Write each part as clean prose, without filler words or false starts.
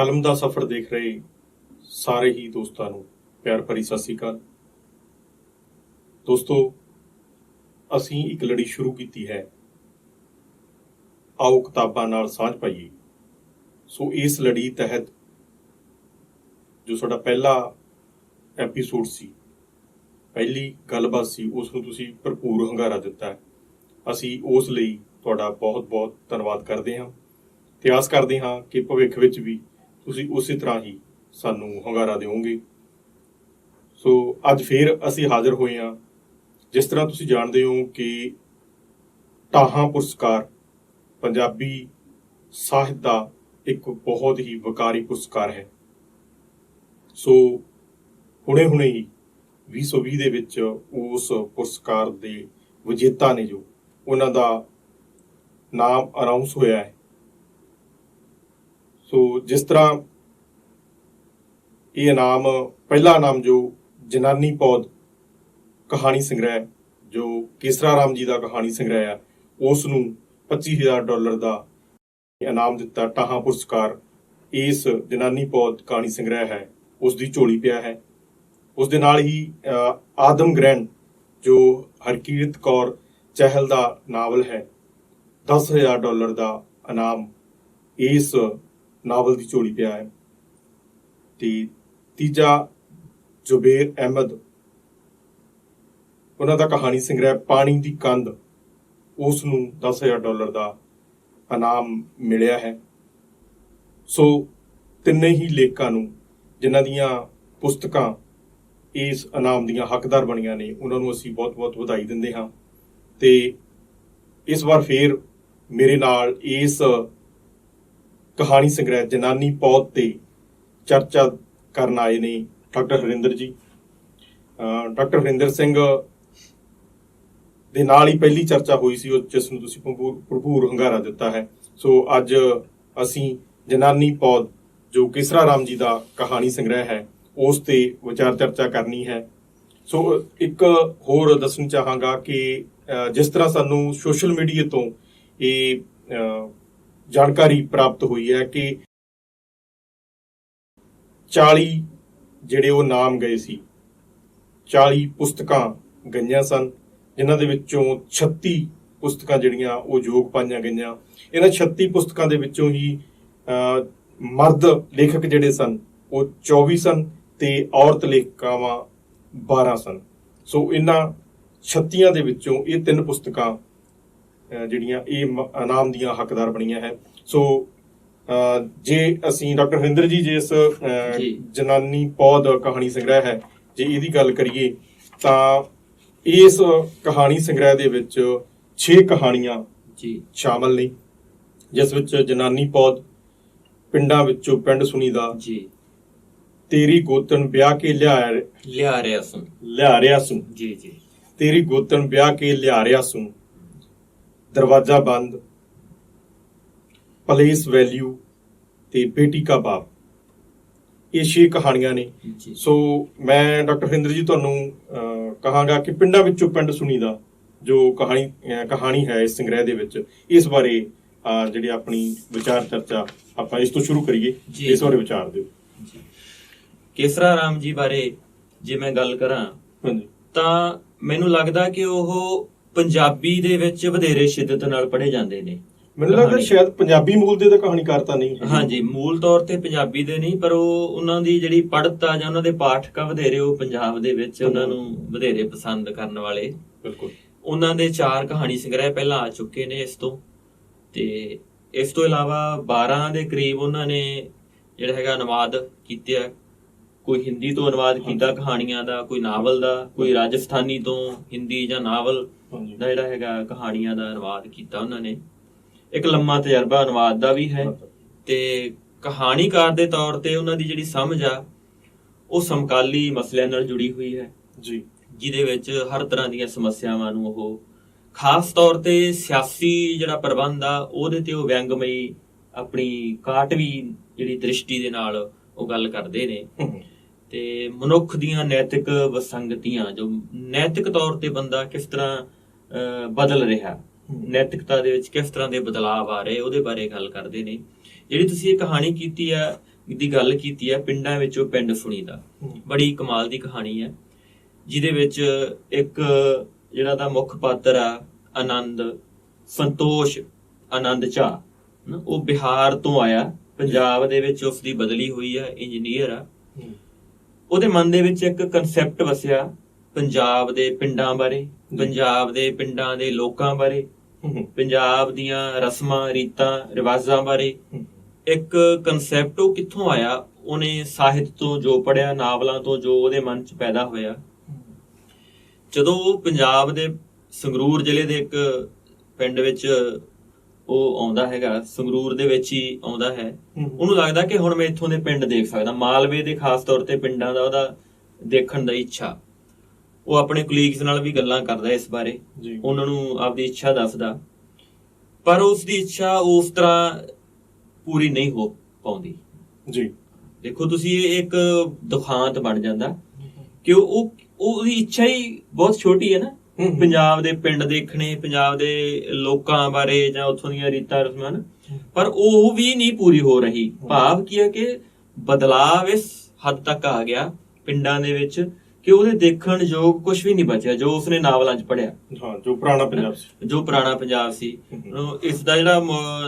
ਕਲਮ ਦਾ ਸਫ਼ਰ ਦੇਖ ਰਹੇ ਸਾਰੇ ਹੀ ਦੋਸਤਾਂ ਨੂੰ ਪਿਆਰ ਭਰੀ ਸਤਿ ਸ੍ਰੀ ਅਕਾਲ। ਦੋਸਤੋ, ਅਸੀਂ ਇੱਕ ਲੜੀ ਸ਼ੁਰੂ ਕੀਤੀ ਹੈ, ਆਓ ਕਿਤਾਬਾਂ ਨਾਲ ਸਾਂਝ ਪਾਈਏ। ਸੋ ਇਸ ਲੜੀ ਤਹਿਤ ਜੋ ਸਾਡਾ ਪਹਿਲਾ ਐਪੀਸੋਡ ਸੀ, ਪਹਿਲੀ ਗੱਲਬਾਤ ਸੀ, ਉਸ ਨੂੰ ਤੁਸੀਂ ਭਰਪੂਰ ਹੁੰਗਾਰਾ ਦਿੱਤਾ। ਅਸੀਂ ਉਸ ਲਈ ਤੁਹਾਡਾ ਬਹੁਤ ਬਹੁਤ ਧੰਨਵਾਦ ਕਰਦੇ ਹਾਂ ਤੇ ਆਸ ਕਰਦੇ ਹਾਂ ਕਿ ਭਵਿੱਖ ਵਿੱਚ ਵੀ ਤੁਸੀਂ ਉਸੇ ਤਰ੍ਹਾਂ ਹੀ ਸਾਨੂੰ ਹੁੰਗਾਰਾ ਦਿਓਗੇ। ਸੋ ਅੱਜ ਫਿਰ ਅਸੀਂ ਹਾਜ਼ਰ ਹੋਏ ਹਾਂ। ਜਿਸ ਤਰ੍ਹਾਂ ਤੁਸੀਂ ਜਾਣਦੇ ਹੋ ਕਿ ਟਾਹਾਂ ਪੁਰਸਕਾਰ ਪੰਜਾਬੀ ਸਾਹਿਤ ਦਾ ਇੱਕ ਬਹੁਤ ਹੀ ਵਕਾਰੀ ਪੁਰਸਕਾਰ ਹੈ। ਸੋ ਹੁਣੇ ਹੀ 2020 ਦੇ ਵਿੱਚ ਉਸ ਪੁਰਸਕਾਰ ਦੇ ਵਿਜੇਤਾ ਨੇ ਜੋ ਉਹਨਾਂ ਦਾ ਨਾਮ ਅਨਾਉਂਸ ਹੋਇਆ ਹੈ। ਸੋ ਜਿਸ ਤਰ੍ਹਾਂ ਇਹ ਇਨਾਮ, ਪਹਿਲਾ ਇਨਾਮ ਜੋ ਜਨਾਨੀ ਪੌਦ ਕਹਾਣੀ ਸੰਗ੍ਰਹਿ ਜੋ ਕੇਸਰਾ ਰਾਮ ਜੀ ਦਾ ਕਹਾਣੀ ਸੰਗ੍ਰਹਿ ਹੈ, ਉਸ ਨੂੰ $25,000 ਦਾ ਇਨਾਮ ਦਿੱਤਾ। ਟਾਹਾਂ ਪੁਰਸਕਾਰ ਇਸ ਜਨਾਨੀ ਪੌਦ ਕਹਾਣੀ ਸੰਗ੍ਰਹਿ ਹੈ, ਉਸ ਦੀ ਝੋਲੀ ਪਿਆ ਹੈ। ਉਸ ਦੇ ਨਾਲ ਹੀ ਆਦਮ ਗ੍ਰਹਿਣ ਜੋ ਹਰਕੀਰਤ ਕੌਰ ਚਹਿਲ ਦਾ ਨਾਵਲ ਹੈ, $10,000 ਦਾ ਇਨਾਮ ਇਸ ਨਾਵਲ ਦੀ ਝੋਲੀ ਪਿਆ ਹੈ। ਤੇ ਤੀਜਾ ਜ਼ੁਬੇਰ ਅਹਿਮਦ, ਉਹਨਾਂ ਦਾ ਕਹਾਣੀ ਸੰਗ੍ਰਹਿ ਪਾਣੀ ਦੀ ਕੰਧ, ਉਸ ਨੂੰ $10,000 ਦਾ ਇਨਾਮ ਮਿਲਿਆ ਹੈ। ਸੋ ਤਿੰਨੇ ਹੀ ਲੇਖਕਾਂ ਨੂੰ ਜਿਨ੍ਹਾਂ ਦੀਆਂ ਪੁਸਤਕਾਂ ਇਸ ਇਨਾਮ ਦੀਆਂ ਹੱਕਦਾਰ ਬਣੀਆਂ ਨੇ, ਉਹਨਾਂ ਨੂੰ ਅਸੀਂ ਬਹੁਤ ਬਹੁਤ ਵਧਾਈ ਦਿੰਦੇ ਹਾਂ। ਤੇ ਇਸ ਵਾਰ ਫੇਰ ਮੇਰੇ ਨਾਲ ਇਸ ਕਹਾਣੀ ਸੰਗ੍ਰਹਿ ਜਨਾਨੀ ਪੌਦ ਤੇ ਚਰਚਾ ਕਰਨ ਆਏ ਨੇ ਡਾਕਟਰ ਹਰਿੰਦਰ ਜੀ। ਡਾਕਟਰ ਹਰਿੰਦਰ ਸਿੰਘ ਦੇ ਨਾਲ ਹੀ ਪਹਿਲੀ ਚਰਚਾ ਹੋਈ ਸੀ, ਜਿਸ ਨੂੰ ਤੁਸੀਂ ਭਰਪੂਰ ਹੁੰਗਾਰਾ ਦਿੱਤਾ ਹੈ। ਸੋ ਅੱਜ ਅਸੀਂ ਜਨਾਨੀ ਪੌਦ ਜੋ ਕੇਸਰਾ ਰਾਮ ਜੀ ਦਾ ਕਹਾਣੀ ਸੰਗ੍ਰਹਿ ਹੈ, ਉਸ ਤੇ ਵਿਚਾਰ ਚਰਚਾ ਕਰਨੀ ਹੈ। ਸੋ ਇੱਕ ਹੋਰ ਦੱਸਣਾ ਚਾਹਾਂਗਾ ਕਿ ਜਿਸ ਤਰ੍ਹਾਂ ਸਾਨੂੰ ਸੋਸ਼ਲ ਮੀਡੀਆ ਤੋਂ ਇਹ ਜਾਣਕਾਰੀ ਪ੍ਰਾਪਤ ਹੋਈ ਹੈ ਕਿ 40 ਜਿਹੜੇ ਉਹ ਨਾਮ ਗਏ ਸੀ, 40 ਪੁਸਤਕਾਂ ਗਈਆਂ ਸਨ, ਜਿਨ੍ਹਾਂ ਦੇ ਵਿੱਚੋਂ 36 ਪੁਸਤਕਾਂ ਜਿਹੜੀਆਂ ਉਹ ਯੋਗ ਪਾਈਆਂ ਗਈਆਂ। ਇਹਨਾਂ 36 ਪੁਸਤਕਾਂ ਦੇ ਵਿੱਚੋਂ ਹੀ ਮਰਦ ਲੇਖਕ ਜਿਹੜੇ ਸਨ ਉਹ 24 ਸਨ ਤੇ ਔਰਤ ਲੇਖਿਕਾਵਾਂ 12 ਸਨ। ਸੋ ਇਹਨਾਂ 36 ਦੇ ਵਿੱਚੋਂ ਇਹ 3 ਪੁਸਤਕਾਂ ਜਿਹੜੀਆਂ ਇਹ ਇਨਾਮ ਦੀਆਂ ਹੱਕਦਾਰ ਬਣੀਆਂ ਹੈ। ਸੋ ਜੇ ਅਸੀਂ ਡਾਕਟਰ ਹਰਿੰਦਰ ਜੀ, ਜੇ ਇਸ ਜਨਾਨੀ ਪੌਦ ਕਹਾਣੀ ਸੰਗ੍ਰਹਿ ਹੈ, ਜੇ ਇਹਦੀ ਗੱਲ ਕਰੀਏ ਤਾਂ ਇਸ ਕਹਾਣੀ ਸੰਗ੍ਰਹਿ ਦੇ ਵਿੱਚ 6 ਕਹਾਣੀਆਂ ਸ਼ਾਮਲ ਨੇ, ਜਿਸ ਵਿੱਚ ਜਨਾਨੀ ਪੌਦ, ਪਿੰਡਾਂ ਵਿੱਚੋਂ ਪਿੰਡ ਸੁਣੀਦਾ, ਤੇਰੀ ਗੋਤਨ ਵਿਆਹ ਕੇ ਲਿਆ ਰਿਹਾ ਸੁਣ, ਤੇਰੀ ਗੋਤਨ ਵਿਆਹ ਕੇ ਲਿਆ ਰਿਹਾ ਸੁਣ, ਦਰਵਾਜ਼ਾ ਬੰਦ, ਪਲੇਸ ਵੈਲਿਊ ਤੇ ਬੇਟੀ ਕਾ ਬਾਪ। ਇਹ 6 ਕਹਾਣੀਆਂ ਨੇ। ਸੋ ਮੈਂ ਡਾਕਟਰ ਹਰਿੰਦਰ ਜੀ ਤੁਹਾਨੂੰ ਕਹਾਂਗਾ ਕਿ ਪਿੰਡਾਂ ਵਿੱਚੋਂ ਪਿੰਡ ਸੁਣੀਦਾ ਜੋ ਕਹਾਣੀ ਹੈ ਇਸ ਸੰਗ੍ਰਹਿ ਦੇ ਵਿੱਚ, ਇਸ ਬਾਰੇ ਜਿਹੜੀ ਆਪਣੀ ਵਿਚਾਰ ਚਰਚਾ ਆਪਾਂ ਇਸ ਤੋਂ ਸ਼ੁਰੂ ਕਰੀਏ। ਇਸ ਬਾਰੇ ਵਿਚਾਰ ਦਿਓ। ਕੇਸਰਾ ਰਾਮ ਜੀ ਬਾਰੇ ਜੇ ਮੈਂ ਗੱਲ ਕਰਾਂ ਤਾਂ ਮੈਨੂੰ ਲੱਗਦਾ ਕਿ ਉਹ ਪੰਜਾਬੀ ਦੇ ਵਿੱਚ ਵਧੇਰੇ ਸ਼ਿੱਦਤ ਨਾਲ ਪੜ੍ਹੇ ਜਾਂਦੇ ਨੇ। ਮੈਨੂੰ ਲੱਗਦਾ ਸ਼ਾਇਦ ਪੰਜਾਬੀ ਮੂਲ ਦੇ ਤਾਂ ਕਹਾਣੀਕਾਰ ਤਾਂ ਨਹੀਂ ਹੈ। ਹਾਂਜੀ, ਮੂਲ ਤੌਰ ਤੇ ਪੰਜਾਬੀ ਦੇ ਨਹੀਂ, ਪਰ ਉਹਨਾਂ ਦੀ ਜਿਹੜੀ ਪੜ੍ਹਤ ਆ ਜਾਂ ਉਹਨਾਂ ਦੇ ਪਾਠਕ ਵਧੇਰੇ ਉਹ ਪੰਜਾਬ ਦੇ ਵਿੱਚ ਉਹਨਾਂ ਨੂੰ ਵਧੇਰੇ ਪਸੰਦ ਕਰਨ ਵਾਲੇ। ਬਿਲਕੁਲ। ਉਹਨਾਂ ਦੇ 4 ਕਹਾਣੀ ਸੰਗ੍ਰਹਿ ਪਹਿਲਾਂ ਆ ਚੁੱਕੇ ਨੇ ਇਸ ਤੋਂ, ਤੇ ਇਸ ਤੋਂ ਇਲਾਵਾ 12 ਦੇ ਕਰੀਬ ਉਹਨਾਂ ਨੇ ਜਿਹੜਾ ਹੈਗਾ ਅਨੁਵਾਦ ਕੀਤੇ ਆ। ਕੋਈ ਹਿੰਦੀ ਤੋਂ ਅਨੁਵਾਦ ਕੀਤਾ ਕਹਾਣੀਆਂ ਦਾ, ਕੋਈ ਨਾਵਲ ਦਾ, ਕੋਈ ਰਾਜਸਥਾਨੀ ਤੋਂ ਹਿੰਦੀ ਜਾਂ ਨਾਵਲ ਦਾ ਜਿਹੜਾ ਹੈਗਾ ਕਹਾਣੀਆਂ ਦਾ ਅਨੁਵਾਦ ਕੀਤਾ ਉਹਨਾਂ ਨੇ। ਇੱਕ ਲੰਮਾ ਤਜਰਬਾ ਅਨੁਵਾਦ ਦਾ ਵੀ ਹੈ। ਤੇ ਕਹਾਣੀਕਾਰ ਦੇ ਤੌਰ ਤੇ ਉਹਨਾਂ ਦੀ ਜਿਹੜੀ ਸਮਝ ਆ ਉਹ ਸਮਕਾਲੀ ਮਸਲਿਆਂ ਨਾਲ ਜੁੜੀ ਹੋਈ ਹੈ ਜੀ, ਜਿਹਦੇ ਵਿੱਚ ਹਰ ਤਰ੍ਹਾਂ ਦੀਆਂ ਸਮੱਸਿਆਵਾਂ ਨੂੰ ਉਹ ਖਾਸ ਤੌਰ ਤੇ ਸਿਆਸੀ ਜਿਹੜਾ ਪ੍ਰਬੰਧ ਆ ਉਹਦੇ ਤੇ ਉਹ ਵਿਅੰਗਮਈ ਆਪਣੀ ਕਾਟਵੀ ਜਿਹੜੀ ਦ੍ਰਿਸ਼ਟੀ ਦੇ ਨਾਲ ਉਹ ਗੱਲ ਕਰਦੇ ਨੇ। ਤੇ ਮਨੁੱਖ ਦੀਆਂ ਨੈਤਿਕ ਵਸੰਗਤੀਆਂ, ਜੋ ਨੈਤਿਕ ਤੌਰ ਤੇ ਬੰਦਾ ਕਿਸ ਤਰ੍ਹਾਂ ਬਦਲ ਰਿਹਾ, ਨੈਤਿਕਤਾ ਦੇ ਵਿੱਚ ਕਿਸ ਤਰ੍ਹਾਂ ਦੇ ਬਦਲਾਅ ਆ ਰਹੇ, ਉਹਦੇ ਬਾਰੇ ਗੱਲ ਕਰਦੇ ਨੇ। ਜਿਹੜੀ ਤੁਸੀਂ ਇਹ ਕਹਾਣੀ ਕੀਤੀ ਆ ਦੀ ਗੱਲ ਕੀਤੀ ਹੈ, ਪਿੰਡਾਂ ਵਿੱਚੋਂ ਪਿੰਡ ਸੁਣੀਦਾ। ਬੜੀ ਕਮਾਲ ਦੀ ਕਹਾਣੀ ਹੈ, ਜਿਹਦੇ ਵਿੱਚ ਇੱਕ ਜਿਹੜਾ ਦਾ ਮੁੱਖ ਪਾਤਰ ਆ ਸੰਤੋਸ਼ ਆਨੰਦ ਝਾ, ਉਹ ਬਿਹਾਰ ਤੋਂ ਆਇਆ, ਪੰਜਾਬ ਦੇ ਵਿੱਚ ਉਸ ਦੀ ਬਦਲੀ ਹੋਈ ਆ, ਇੰਜੀਨੀਅਰ ਆ। ਉਹਦੇ ਮਨ ਦੇ ਵਿੱਚ ਇੱਕ ਕਨਸੈਪਟ ਵਸਿਆ ਪੰਜਾਬ ਦੇ ਪਿੰਡਾਂ ਬਾਰੇ, ਪੰਜਾਬ ਦੇ ਪਿੰਡਾਂ ਦੇ ਲੋਕਾਂ ਬਾਰੇ, ਪੰਜਾਬ ਦੀਆਂ ਰਸਮਾਂ ਰੀਤਾਂ ਰਿਵਾਜਾਂ ਬਾਰੇ। ਇੱਕ ਕਨਸੈਪਟ ਉਹ ਕਿੱਥੋਂ ਆਇਆ? ਉਹਨੇ ਸਾਹਿਤ ਤੋਂ ਜੋ ਪੜ੍ਹਿਆ, ਨਾਵਲਾਂ ਤੋਂ ਜੋ ਉਹਦੇ ਮਨ 'ਚ ਪੈਦਾ ਹੋਇਆ। ਜਦੋਂ ਉਹ ਪੰਜਾਬ ਦੇ ਸੰਗਰੂਰ ਜ਼ਿਲ੍ਹੇ ਦੇ ਇੱਕ ਪਿੰਡ ਵਿੱਚ ਉਹ ਆਉਂਦਾ ਹੈਗਾ, ਸੰਗਰੂਰ ਦੇ ਵਿੱਚ ਹੀ ਆਉਂਦਾ ਹੈ, ਉਹਨੂੰ ਲੱਗਦਾ ਕਿ ਹੁਣ ਮੈਂ ਇੱਥੋਂ ਦੇ ਪਿੰਡ ਦੇਖ ਸਕਦਾ। ਮਾਲਵੇ ਦੇ ਖਾਸ ਤੌਰ ਤੇ ਪਿੰਡਾਂ ਦਾ ਉਹਦਾ ਦੇਖਣ ਦੀ ਇੱਛਾ। ਉਹ ਆਪਣੇ ਕੁਲੀਗਸ ਨਾਲ ਵੀ ਗੱਲਾਂ ਕਰਦਾ ਇਸ ਬਾਰੇ, ਉਹਨਾਂ ਨੂੰ ਆਪਦੀ ਇੱਛਾ ਦੱਸਦਾ, ਪਰ ਉਸ ਦੀ ਇੱਛਾ ਉਸ ਤਰ੍ਹਾਂ ਪੂਰੀ ਨਹੀਂ ਹੋ ਪਾਉਂਦੀ। ਜੀ ਦੇਖੋ ਤੁਸੀਂ, ਇਹ ਇੱਕ ਦੁਖਾਂਤ ਬਣ ਜਾਂਦਾ ਕਿ ਉਹਦੀ ਇੱਛਾ ਹੀ ਬਹੁਤ ਛੋਟੀ ਹੈ ਨਾ, ਪੰਜਾਬ ਦੇ ਪਿੰਡ ਦੇਖਣੇ, ਪੰਜਾਬ ਦੇ ਲੋਕਾਂ ਬਾਰੇ ਜਾਂ ਉੱਥੋਂ ਦੀਆਂ ਰੀਤਾਂ ਰਸਮਾਂ, ਪਰ ਉਹ ਵੀ ਨਹੀਂ ਪੂਰੀ ਹੋ ਰਹੀ। ਭਾਵ ਕੀ ਹੈ ਕਿ ਬਦਲਾਵ ਇਸ ਹੱਦ ਤੱਕ ਆ ਗਿਆ ਪਿੰਡਾਂ ਦੇ ਵਿੱਚ ਕਿ ਉਹਦੇ ਦੇਖਣ ਯੋਗ ਕੁਝ ਵੀ ਨਹੀਂ ਬਚਿਆ ਜੋ ਉਸਨੇ ਨਾਵਲਾਂ 'ਚ ਪੜ੍ਹਿਆ। ਜੋ ਪੁਰਾਣਾ ਪੰਜਾਬ ਸੀ। ਇਸ ਦਾ ਜਿਹੜਾ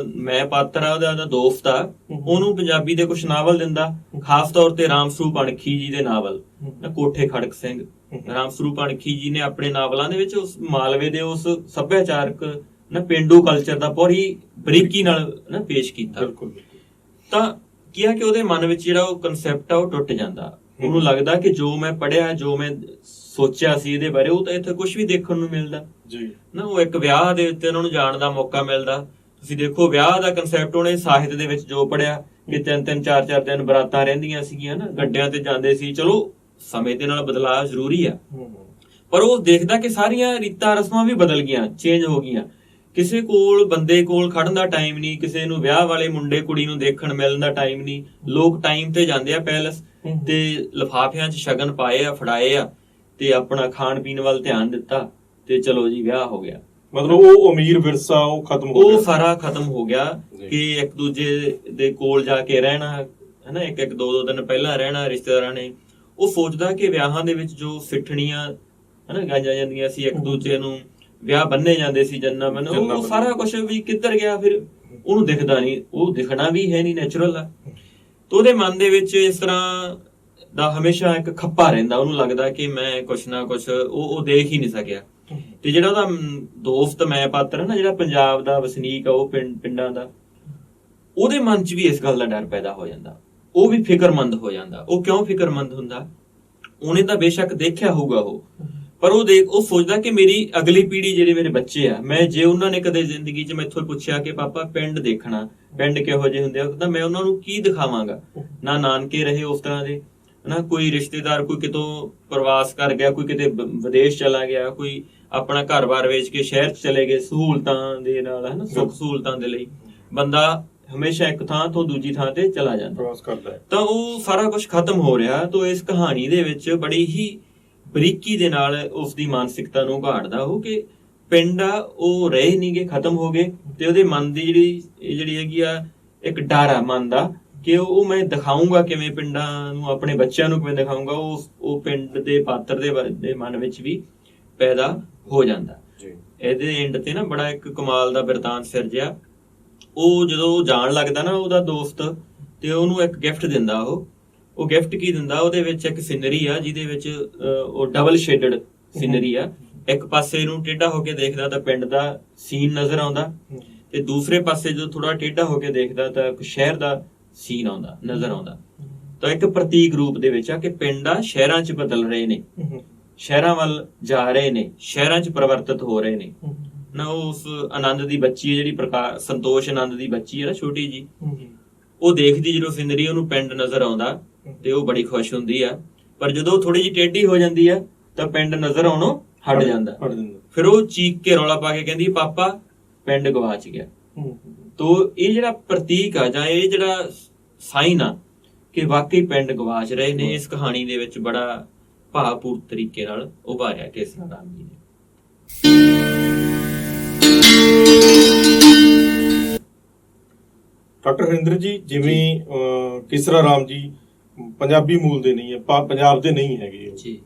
ਮੈਂ ਪਾਤਰ ਆ, ਉਹਦਾ ਦੋਸਤ ਆ, ਉਹਨੂੰ ਪੰਜਾਬੀ ਦੇ ਕੁਝ ਨਾਵਲ ਦਿੰਦਾ, ਖਾਸ ਤੌਰ ਤੇ ਰਾਮ ਸਰੂਪ ਅਣਖੀ ਜੀ ਦੇ ਨਾਵਲ, ਕੋਠੇ ਖੜਕ ਸਿੰਘ। ਰਾਮ ਸਰੂਪ ਅਣਖੀ ਜੀ ਨੇ ਆਪਣੇ ਨਾਵਲਾਂ ਦੇ ਵਿੱਚ ਉਸ ਮਾਲਵੇ ਦੇ ਉਸ ਸੱਭਿਆਚਾਰਕ ਪੇਂਡੂ ਕਲਚਰ ਦਾ ਬੜੀ ਬਰੀਕੀ ਨਾਲ ਪੇਸ਼ ਕੀਤਾ। ਤਾਂ ਕੀ ਆ ਕਿ ਉਹਦੇ ਮਨ ਵਿੱਚ ਜਿਹੜਾ ਉਹ ਕਨਸੈਪਟ ਆ ਉਹ ਟੁੱਟ ਜਾਂਦਾ। ਉਹਨੂੰ ਲੱਗਦਾ ਕਿ ਜੋ ਮੈਂ ਪੜ੍ਹਿਆ, ਜੋ ਮੈਂ ਸੋਚਿਆ ਸੀ ਇਹਦੇ ਬਾਰੇ, ਉਹ ਤਾਂ ਇੱਥੇ ਕੁਝ ਵੀ ਦੇਖਣ ਨੂੰ ਮਿਲਦਾ ਨਾ। ਉਹ ਇੱਕ ਵਿਆਹ ਦੇ ਉੱਤੇ ਉਹਨਾਂ ਨੂੰ ਜਾਣ ਦਾ ਮੌਕਾ ਮਿਲਦਾ। ਤੁਸੀਂ ਦੇਖੋ ਵਿਆਹ ਦਾ ਕਨਸੈਪਟ ਉਹਨੇ ਸਾਹਿਤ ਦੇ ਵਿੱਚ ਜੋ ਪੜ੍ਹਿਆ ਕਿ 3-3 4-4 ਦਿਨ ਬਰਾਤਾਂ ਰਹਿੰਦੀਆਂ ਸੀਗੀਆਂ ਨਾ, ਗੱਡਿਆਂ ਤੇ ਜਾਂਦੇ ਸੀ। ਚਲੋ ਸਮੇਂ ਦੇ ਨਾਲ ਬਦਲਾਅ ਜ਼ਰੂਰੀ ਆ, ਪਰ ਉਹ ਦੇਖਦਾ ਕਿ ਸਾਰੀਆਂ ਰੀਤਾਂ ਰਸਮਾਂ ਵੀ ਬਦਲ ਗਈਆਂ, ਚੇਂਜ ਹੋ ਗਈਆਂ। ਕਿਸੇ ਕੋਲ ਬੰਦੇ ਕੋਲ ਖੜਨ ਦਾ ਟਾਈਮ ਨਹੀਂ, ਕਿਸੇ ਨੂੰ ਵਿਆਹ ਵਾਲੇ ਮੁੰਡੇ ਕੁੜੀ ਨੂੰ ਦੇਖਣ ਮਿਲਣ ਦਾ ਟਾਈਮ ਨਹੀਂ। ਲੋਕ ਟਾਈਮ ਤੇ ਜਾਂਦੇ ਆ ਪੈਲਸ ਤੇ ਲਿਫਾਫਿਆਂ 'ਚ ਸ਼ਗਨ ਪਾਏ ਆ, ਫੜਾਏ ਆ, ਤੇ ਆਪਣਾ ਖਾਣ ਪੀਣ ਵੱਲ ਧਿਆਨ ਦਿੱਤਾ, ਤੇ ਚਲੋ ਜੀ ਵਿਆਹ ਹੋ ਗਿਆ। ਮਤਲਬ ਉਹ ਅਮੀਰ ਵਿਰਸਾ ਉਹ ਖਤਮ ਹੋ ਗਿਆ, ਉਹ ਸਾਰਾ ਖਤਮ ਹੋ ਗਿਆ ਕਿ ਇੱਕ ਦੂਜੇ ਦੇ ਕੋਲ ਜਾ ਕੇ ਰਹਿਣਾ ਹੈ ਨਾ, ਇੱਕ 2-2 ਦਿਨ ਪਹਿਲਾਂ ਰਹਿਣਾ ਰਿਸ਼ਤੇਦਾਰਾਂ ਨੇ। ਉਹ ਸੋਚਦਾ ਕਿ ਵਿਆਹਾਂ ਦੇ ਵਿੱਚ ਜੋ ਸਿੱਠਣੀਆਂ ਹੈ ਨਾ ਗਾਈਆਂ ਜਾਂਦੀਆਂ ਸੀ, ਇੱਕ ਦੂਜੇ ਨੂੰ ਵਿਆਹ ਬੰਨੇ ਜਾਂਦੇ ਸੀ, ਜੰਨਾ ਬੰਨ, ਉਹ ਸਾਰਾ ਕੁਝ ਵੀ ਕਿੱਧਰ ਗਿਆ? ਫਿਰ ਉਹਨੂੰ ਦਿਖਦਾ ਨਹੀਂ, ਉਹ ਦਿਖਣਾ ਵੀ ਹੈ ਨਹੀਂ, ਨੈਚੁਰਲ ਆ। ਤੇ ਉਹਦੇ ਮਨ ਦੇ ਵਿੱਚ ਇਸ ਤਰ੍ਹਾਂ ਦਾ ਹਮੇਸ਼ਾ ਇੱਕ ਖੱਪਾ ਰਹਿੰਦਾ। ਉਹਨੂੰ ਲੱਗਦਾ ਕਿ ਮੈਂ ਕੁਛ ਨਾ ਕੁਛ ਉਹ ਦੇਖ ਹੀ ਨਹੀਂ ਸਕਿਆ। ਤੇ ਜਿਹੜਾ ਉਹਦਾ ਦੋਸਤ ਮੈਂ ਪਾਤਰ ਹੈ ਨਾ, ਜਿਹੜਾ ਪੰਜਾਬ ਦਾ ਵਸਨੀਕ ਆ, ਉਹ ਪਿੰਡਾਂ ਦਾ, ਉਹਦੇ ਮਨ 'ਚ ਵੀ ਇਸ ਗੱਲ ਦਾ ਡਰ ਪੈਦਾ ਹੋ ਜਾਂਦਾ। ਉਹ ਵੀ ਫਿਕਰਮੰਦ ਹੋ ਜਾਂਦਾ। ਉਹ ਕਿਉਂ ਫਿਕਰਮੰਦ ਹੁੰਦਾ? ਉਹਨੇ ਤਾਂ ਬੇਸ਼ੱਕ ਦੇਖਿਆ ਹੋਊਗਾ ਉਹ, ਪਰ ਉਹ ਸੋਚਦਾ ਕਿ ਮੇਰੀ ਅਗਲੀ ਪੀੜ੍ਹੀ, ਜਿਹੜੇ ਮੇਰੇ ਬੱਚੇ ਆ, ਮੈਂ ਜੇ ਉਹਨਾਂ ਨੇ ਕਦੇ ਜ਼ਿੰਦਗੀ 'ਚ ਮੈਥੋਂ ਪੁੱਛਿਆ ਕਿ ਪਾਪਾ ਪਿੰਡ ਦੇਖਣਾ, ਪਿੰਡ ਕਿਹੋ ਜਿਹੇ ਹੁੰਦੇ ਆ, ਤਾਂ ਮੈਂ ਉਹਨਾਂ ਨੂੰ ਕੀ ਦਿਖਾਵਾਂਗਾ? ਨਾ ਨਾਨਕੇ ਰਹੇ ਉਸ ਤਰ੍ਹਾਂ ਦੇ ਨਾ, ਕੋਈ ਰਿਸ਼ਤੇਦਾਰ ਕੋਈ ਕਿਤੋਂ ਪ੍ਰਵਾਸ ਕਰ ਗਿਆ, ਕੋਈ ਕਿਤੇ ਵਿਦੇਸ਼ ਚਲਾ ਗਿਆ, ਕੋਈ ਆਪਣਾ ਘਰ-ਬਾਰ ਵੇਚ ਕੇ ਸ਼ਹਿਰ 'ਚ ਚਲੇ ਗਏ ਸਹੂਲਤਾਂ ਦੇ ਨਾਲ, ਹੈ ਨਾ, ਸੁੱਖ ਸਹੂਲਤਾਂ ਦੇ ਲਈ। ਬੰਦਾ ਹਮੇਸ਼ਾ ਇੱਕ ਥਾਂ ਤੋਂ ਦੂਜੀ ਥਾਂ ਤੇ ਚਲਾ ਜਾਂਦਾ, ਤਾਂ ਉਹ ਸਾਰਾ ਕੁਝ ਖਤਮ ਹੋ ਰਿਹਾ। ਤਾਂ ਇਸ ਕਹਾਣੀ ਦੇ ਵਿੱਚ ਬੜੀ ਹੀ ਬਰੀਕੀ ਦੇ ਨਾਲ ਉਸ ਦੀ ਮਾਨਸਿਕਤਾ ਨੂੰ ਉਘਾੜਦਾ ਉਹ ਕਿ ਪਿੰਡ ਆ ਉਹ ਰਹੇ ਨਹੀਂ ਗੇ, ਖਤਮ ਹੋ ਗਏ। ਤੇ ਉਹਦੇ ਮਨ ਦੀ ਜਿਹੜੀ ਹੈਗੀ ਆ ਇੱਕ ਡਰ ਆ ਮਨ ਦਾ ਕਿ ਉਹ ਮੈਂ ਦਿਖਾਊਂਗਾ ਕਿਵੇਂ, ਪਿੰਡਾਂ ਨੂੰ ਆਪਣੇ ਬੱਚਿਆਂ ਨੂੰ ਕਿਵੇਂ ਦਿਖਾਊਂਗਾ। ਉਹ ਪਿੰਡ ਦੇ ਪਾਤਰ ਦੇ ਮਨ ਵਿੱਚ ਵੀ ਪੈਦਾ ਹੋ ਜਾਂਦਾ। ਇਹਦੇ ਐਂਡ ਤੇ ਨਾ ਬੜਾ ਇੱਕ ਕਮਾਲ ਦਾ ਬਿਰਤਾਂਤ ਸਿਰਜਿਆ। ਉਹ ਜਦੋਂ ਜਾਣ ਲੱਗਦਾ ਨਾ ਉਹਦਾ ਦੋਸਤ, ਤੇ ਉਹਨੂੰ ਇੱਕ ਗਿਫਟ ਦਿੰਦਾ। ਉਹ ਗਿਫਟ ਕੀ ਦਿੰਦਾ? ਉਹਦੇ ਵਿੱਚ ਇੱਕ ਸਿਨਰੀ ਆ ਜਿਹਦੇ ਵਿੱਚ ਉਹ ਡਬਲ ਸ਼ੇਡਡ ਸਿਨਰੀ ਆ। ਇੱਕ ਪਾਸੇ ਨੂੰ ਟੇਢਾ ਹੋ ਕੇ ਦੇਖਦਾ ਤਾਂ ਪਿੰਡ ਦਾ ਸੀਨ ਨਜ਼ਰ ਆਉਂਦਾ, ਤੇ ਦੂਸਰੇ ਪਾਸੇ ਜਦੋਂ ਥੋੜਾ ਟੇਢਾ ਹੋ ਕੇ ਦੇਖਦਾ ਤਾਂ ਇੱਕ ਸ਼ਹਿਰ ਦਾ ਸੀਨ ਨਜ਼ਰ ਆਉਂਦਾ। ਤਾਂ ਇੱਕ ਪ੍ਰਤੀਕ ਰੂਪ ਦੇ ਵਿੱਚ ਆ ਕਿ ਪਿੰਡ ਆ ਸ਼ਹਿਰਾਂ 'ਚ ਬਦਲ ਰਹੇ ਨੇ, ਸ਼ਹਿਰਾਂ ਵੱਲ ਜਾ ਰਹੇ ਨੇ, ਸ਼ਹਿਰਾਂ 'ਚ ਪਰਿਵਰਤਿਤ ਹੋ ਰਹੇ ਨੇ ਨਾ। ਉਸ ਆਨੰਦ ਦੀ ਬੱਚੀ ਹੈ ਜਿਹੜੀ ਸੰਤੋਸ਼ ਆਨੰਦ ਦੀ ਬੱਚੀ ਹੈ ਨਾ, ਛੋਟੀ ਜੀ, ਉਹ ਦੇਖਦੀ ਜਦੋਂ ਸਿਨਰੀ, ਉਹਨੂੰ ਪਿੰਡ ਨਜ਼ਰ ਆਉਂਦਾ ਤੇ ਉਹ ਬੜੀ ਖੁਸ਼ ਹੁੰਦੀ ਆ। ਪਰ ਜਦੋਂ ਥੋੜੀ ਜਿਹੀ ਟੇਢੀ ਹੋ ਜਾਂਦੀ ਆ ਤਾਂ ਪਿੰਡ ਨਜ਼ਰ ਆਉਣੋਂ ਹਟ ਜਾਂਦਾ। ਫਿਰ ਉਹ ਚੀਕ ਕੇ ਰੌਲਾ ਪਾ ਕੇ ਕਹਿੰਦੀ, ਪਾਪਾ ਪਿੰਡ ਗਵਾਚ ਗਿਆ। ਤੋ ਇਹ ਜਿਹੜਾ ਪ੍ਰਤੀਕ ਆ ਜਾਂ ਇਹ ਜਿਹੜਾ ਸਾਈਨ ਆ ਕਿ ਵਾਕਈ ਪਿੰਡ ਗਵਾਚ ਰਹੇ ਨੇ, ਇਸ ਕਹਾਣੀ ਦੇ ਵਿੱਚ ਬੜਾ ਭਾਵਪੂਰਤ ਤਰੀਕੇ ਨਾਲ ਉਭਾਰਿਆ ਕੇਸਰ ਰਾਮ ਜੀ ਨੇ। ਡਾਕਟਰ ਹਰਿੰਦਰ ਜੀ, ਜਿਵੇਂ ਕਿਸਰਾ ਰਾਮ ਜੀ ਪੰਜਾਬੀ ਮੂਲ ਦੇ ਨਹੀਂ ਹੈ, ਪੰਜਾਬ ਦੇ ਨਹੀਂ ਹੈਗੇ ਜੀ,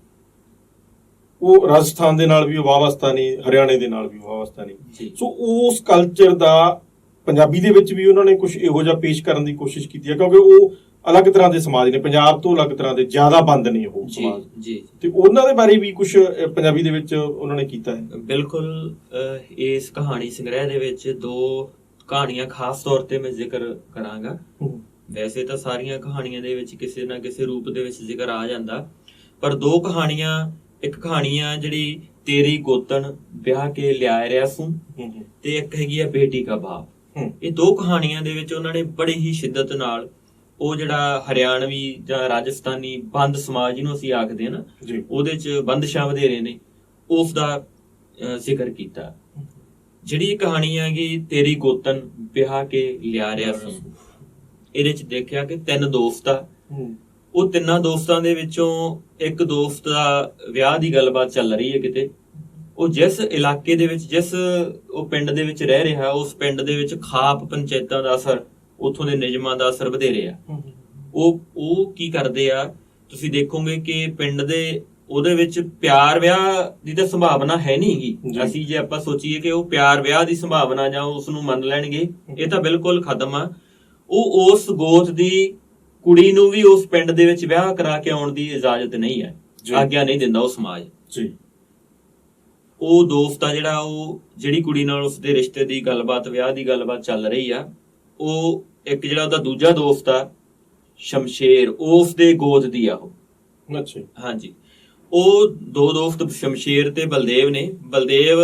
ਉਹ ਰਾਜਸਥਾਨ ਦੇ ਨਾਲ ਵੀ ਵਾਬਸਤਾ ਨਹੀਂ, ਹਰਿਆਣੇ ਦੇ ਨਾਲ ਵੀ ਵਾਬਸਤਾ ਨਹੀਂ ਜੀ। ਸੋ ਉਸ ਕਲਚਰ ਦਾ ਪੰਜਾਬੀ ਦੇ ਵਿੱਚ ਵੀ ਉਹਨਾਂ ਨੇ ਕੁਝ ਇਹੋ ਜਿਹਾ ਪੇਸ਼ ਕਰਨ ਦੀ ਕੋਸ਼ਿਸ਼ ਕੀਤੀ ਹੈ, ਕਿਉਂਕਿ ਉਹ ਅਲੱਗ ਤਰ੍ਹਾਂ ਦੇ ਸਮਾਜ ਨੇ, ਪੰਜਾਬ ਤੋਂ ਅਲੱਗ ਤਰ੍ਹਾਂ ਦੇ ਜ਼ਿਆਦਾ ਬੰਦ ਨੇ ਉਹ ਸਮਾਜ ਜੀ। ਤੇ ਉਹਨਾਂ ਦੇ ਬਾਰੇ ਵੀ ਕੁਝ ਪੰਜਾਬੀ ਦੇ ਵਿੱਚ ਉਹਨਾਂ ਨੇ ਕੀਤਾ ਹੈ। ਬਿਲਕੁਲ। ਇਸ ਕਹਾਣੀ ਸੰਗ੍ਰਹਿ ਦੇ ਵਿੱਚ 2 ਕਹਾਣੀਆਂ ਖਾਸ ਤੌਰ ਤੇ ਮੈਂ ਜ਼ਿਕਰ ਕਰਾਂਗਾ। ਵੈਸੇ ਤਾਂ ਸਾਰੀਆਂ ਕਹਾਣੀਆਂ ਦੇ ਵਿੱਚ ਕਿਸੇ ਨਾ ਕਿਸੇ ਰੂਪ ਦੇ ਵਿੱਚ ਜ਼ਿਕਰ ਆ ਜਾਂਦਾ, ਪਰ 2 ਕਹਾਣੀਆਂ, ਇੱਕ ਕਹਾਣੀ ਆ ਜਿਹੜੀ ਤੇਰੀ ਗੋਤਨ ਵਿਆਹ ਕੇ ਲਿਆ ਰਿਹਾ ਸੂ, ਤੇ ਇੱਕ ਹੈਗੀ ਆ ਬੇਟੀ ਕਾ ਬਾਪ। ਇਹ 2 ਕਹਾਣੀਆਂ ਦੇ ਵਿੱਚ ਉਹਨਾਂ ਨੇ ਬੜੀ ਹੀ ਸ਼ਿੱਦਤ ਨਾਲ ਉਹ ਜਿਹੜਾ ਹਰਿਆਣਵੀ ਜਾਂ ਰਾਜਸਥਾਨੀ ਬੰਦ ਸਮਾਜ ਜਿਹਨੂੰ ਅਸੀਂ ਆਖਦੇ ਆ ਨਾ, ਉਹਦੇ ਚ ਬੰਦਸ਼ਾਂ ਵਧੇਰੇ ਨੇ, ਉਸ ਦਾ ਜ਼ਿਕਰ ਕੀਤਾ। ਜਿਹੜੀ ਕਹਾਣੀ ਹੈਗੀ ਤੇਰੀ ਗੋਤਨ ਵਿਆਹ ਕੇ ਲਿਆ ਰਿਹਾ ਸੂ, ਇਹਦੇ ਚ ਦੇਖਿਆ ਕਿ 3 ਦੋਸਤ ਆ। ਉਹ 3 ਦੋਸਤਾਂ ਦੇ ਵਿੱਚੋਂ ਇੱਕ ਦੋਸਤ ਦਾ ਵਿਆਹ ਦੀ ਗੱਲਬਾਤ ਚੱਲ ਰਹੀ ਹੈ ਕਿਤੇ। ਉਹ ਜਿਸ ਇਲਾਕੇ ਦੇ ਵਿੱਚ, ਜਿਸ ਉਹ ਪਿੰਡ ਦੇ ਵਿੱਚ ਰਹਿ ਰਿਹਾ, ਉਸ ਪਿੰਡ ਦੇ ਵਿੱਚ ਖਾਪ ਪੰਚਾਇਤਾਂ ਦਾ ਅਸਰ, ਉੱਥੋਂ ਦੇ ਨਿਯਮਾਂ ਦਾ ਅਸਰ ਵਧੇਰੇ ਆ। ਉਹ ਕੀ ਕਰਦੇ ਆ, ਤੁਸੀਂ ਦੇਖੋਗੇ ਕਿ ਪਿੰਡ ਦੇ ਉਹਦੇ ਵਿੱਚ ਪਿਆਰ ਵਿਆਹ ਦੀ ਤਾਂ ਸੰਭਾਵਨਾ ਹੈ ਨਹੀਂ ਗੀ। ਅਸੀਂ ਜੇ ਆਪਾਂ ਸੋਚੀਏ ਕਿ ਉਹ ਪਿਆਰ ਵਿਆਹ ਦੀ ਸੰਭਾਵਨਾ ਜਾਂ ਉਸ ਨੂੰ ਮੰਨ ਲੈਣਗੇ, ਇਹ ਤਾਂ ਬਿਲਕੁਲ ਖਤਮ ਆ। ਉਹ ਉਸ ਗੋਤ ਦੀ ਕੁੜੀ ਨੂੰ ਵੀ ਉਸ ਪਿੰਡ ਦੇ ਵਿੱਚ ਵਿਆਹ ਕਰਾ ਕੇ ਆਉਣ ਦੀ ਇਜਾਜ਼ਤ ਨਹੀਂ ਹੈ, ਆਗਿਆ ਨਹੀਂ ਦਿੰਦਾ ਉਹ ਸਮਾਜ ਜੀ। ਉਹ ਦੋਸਤ ਆ ਜਿਹੜਾ, ਉਹ ਜਿਹੜੀ ਕੁੜੀ ਨਾਲ ਉਸਦੇ ਰਿਸ਼ਤੇ ਦੀ ਗੱਲਬਾਤ, ਵਿਆਹ ਦੀ ਗੱਲਬਾਤ ਚੱਲ ਰਹੀ ਆ, ਉਹ ਇੱਕ ਜਿਹੜਾ ਉਹਦਾ ਦੂਜਾ ਦੋਸਤ ਆ ਸ਼ਮਸ਼ੇਰ, ਉਸ ਦੇ ਗੋਦ ਦੀ ਆ ਉਹ। ਅੱਛਾ, ਹਾਂਜੀ। ਉਹ 2 ਦੋਸਤ ਸ਼ਮਸ਼ੇਰ ਤੇ ਬਲਦੇਵ ਨੇ। ਬਲਦੇਵ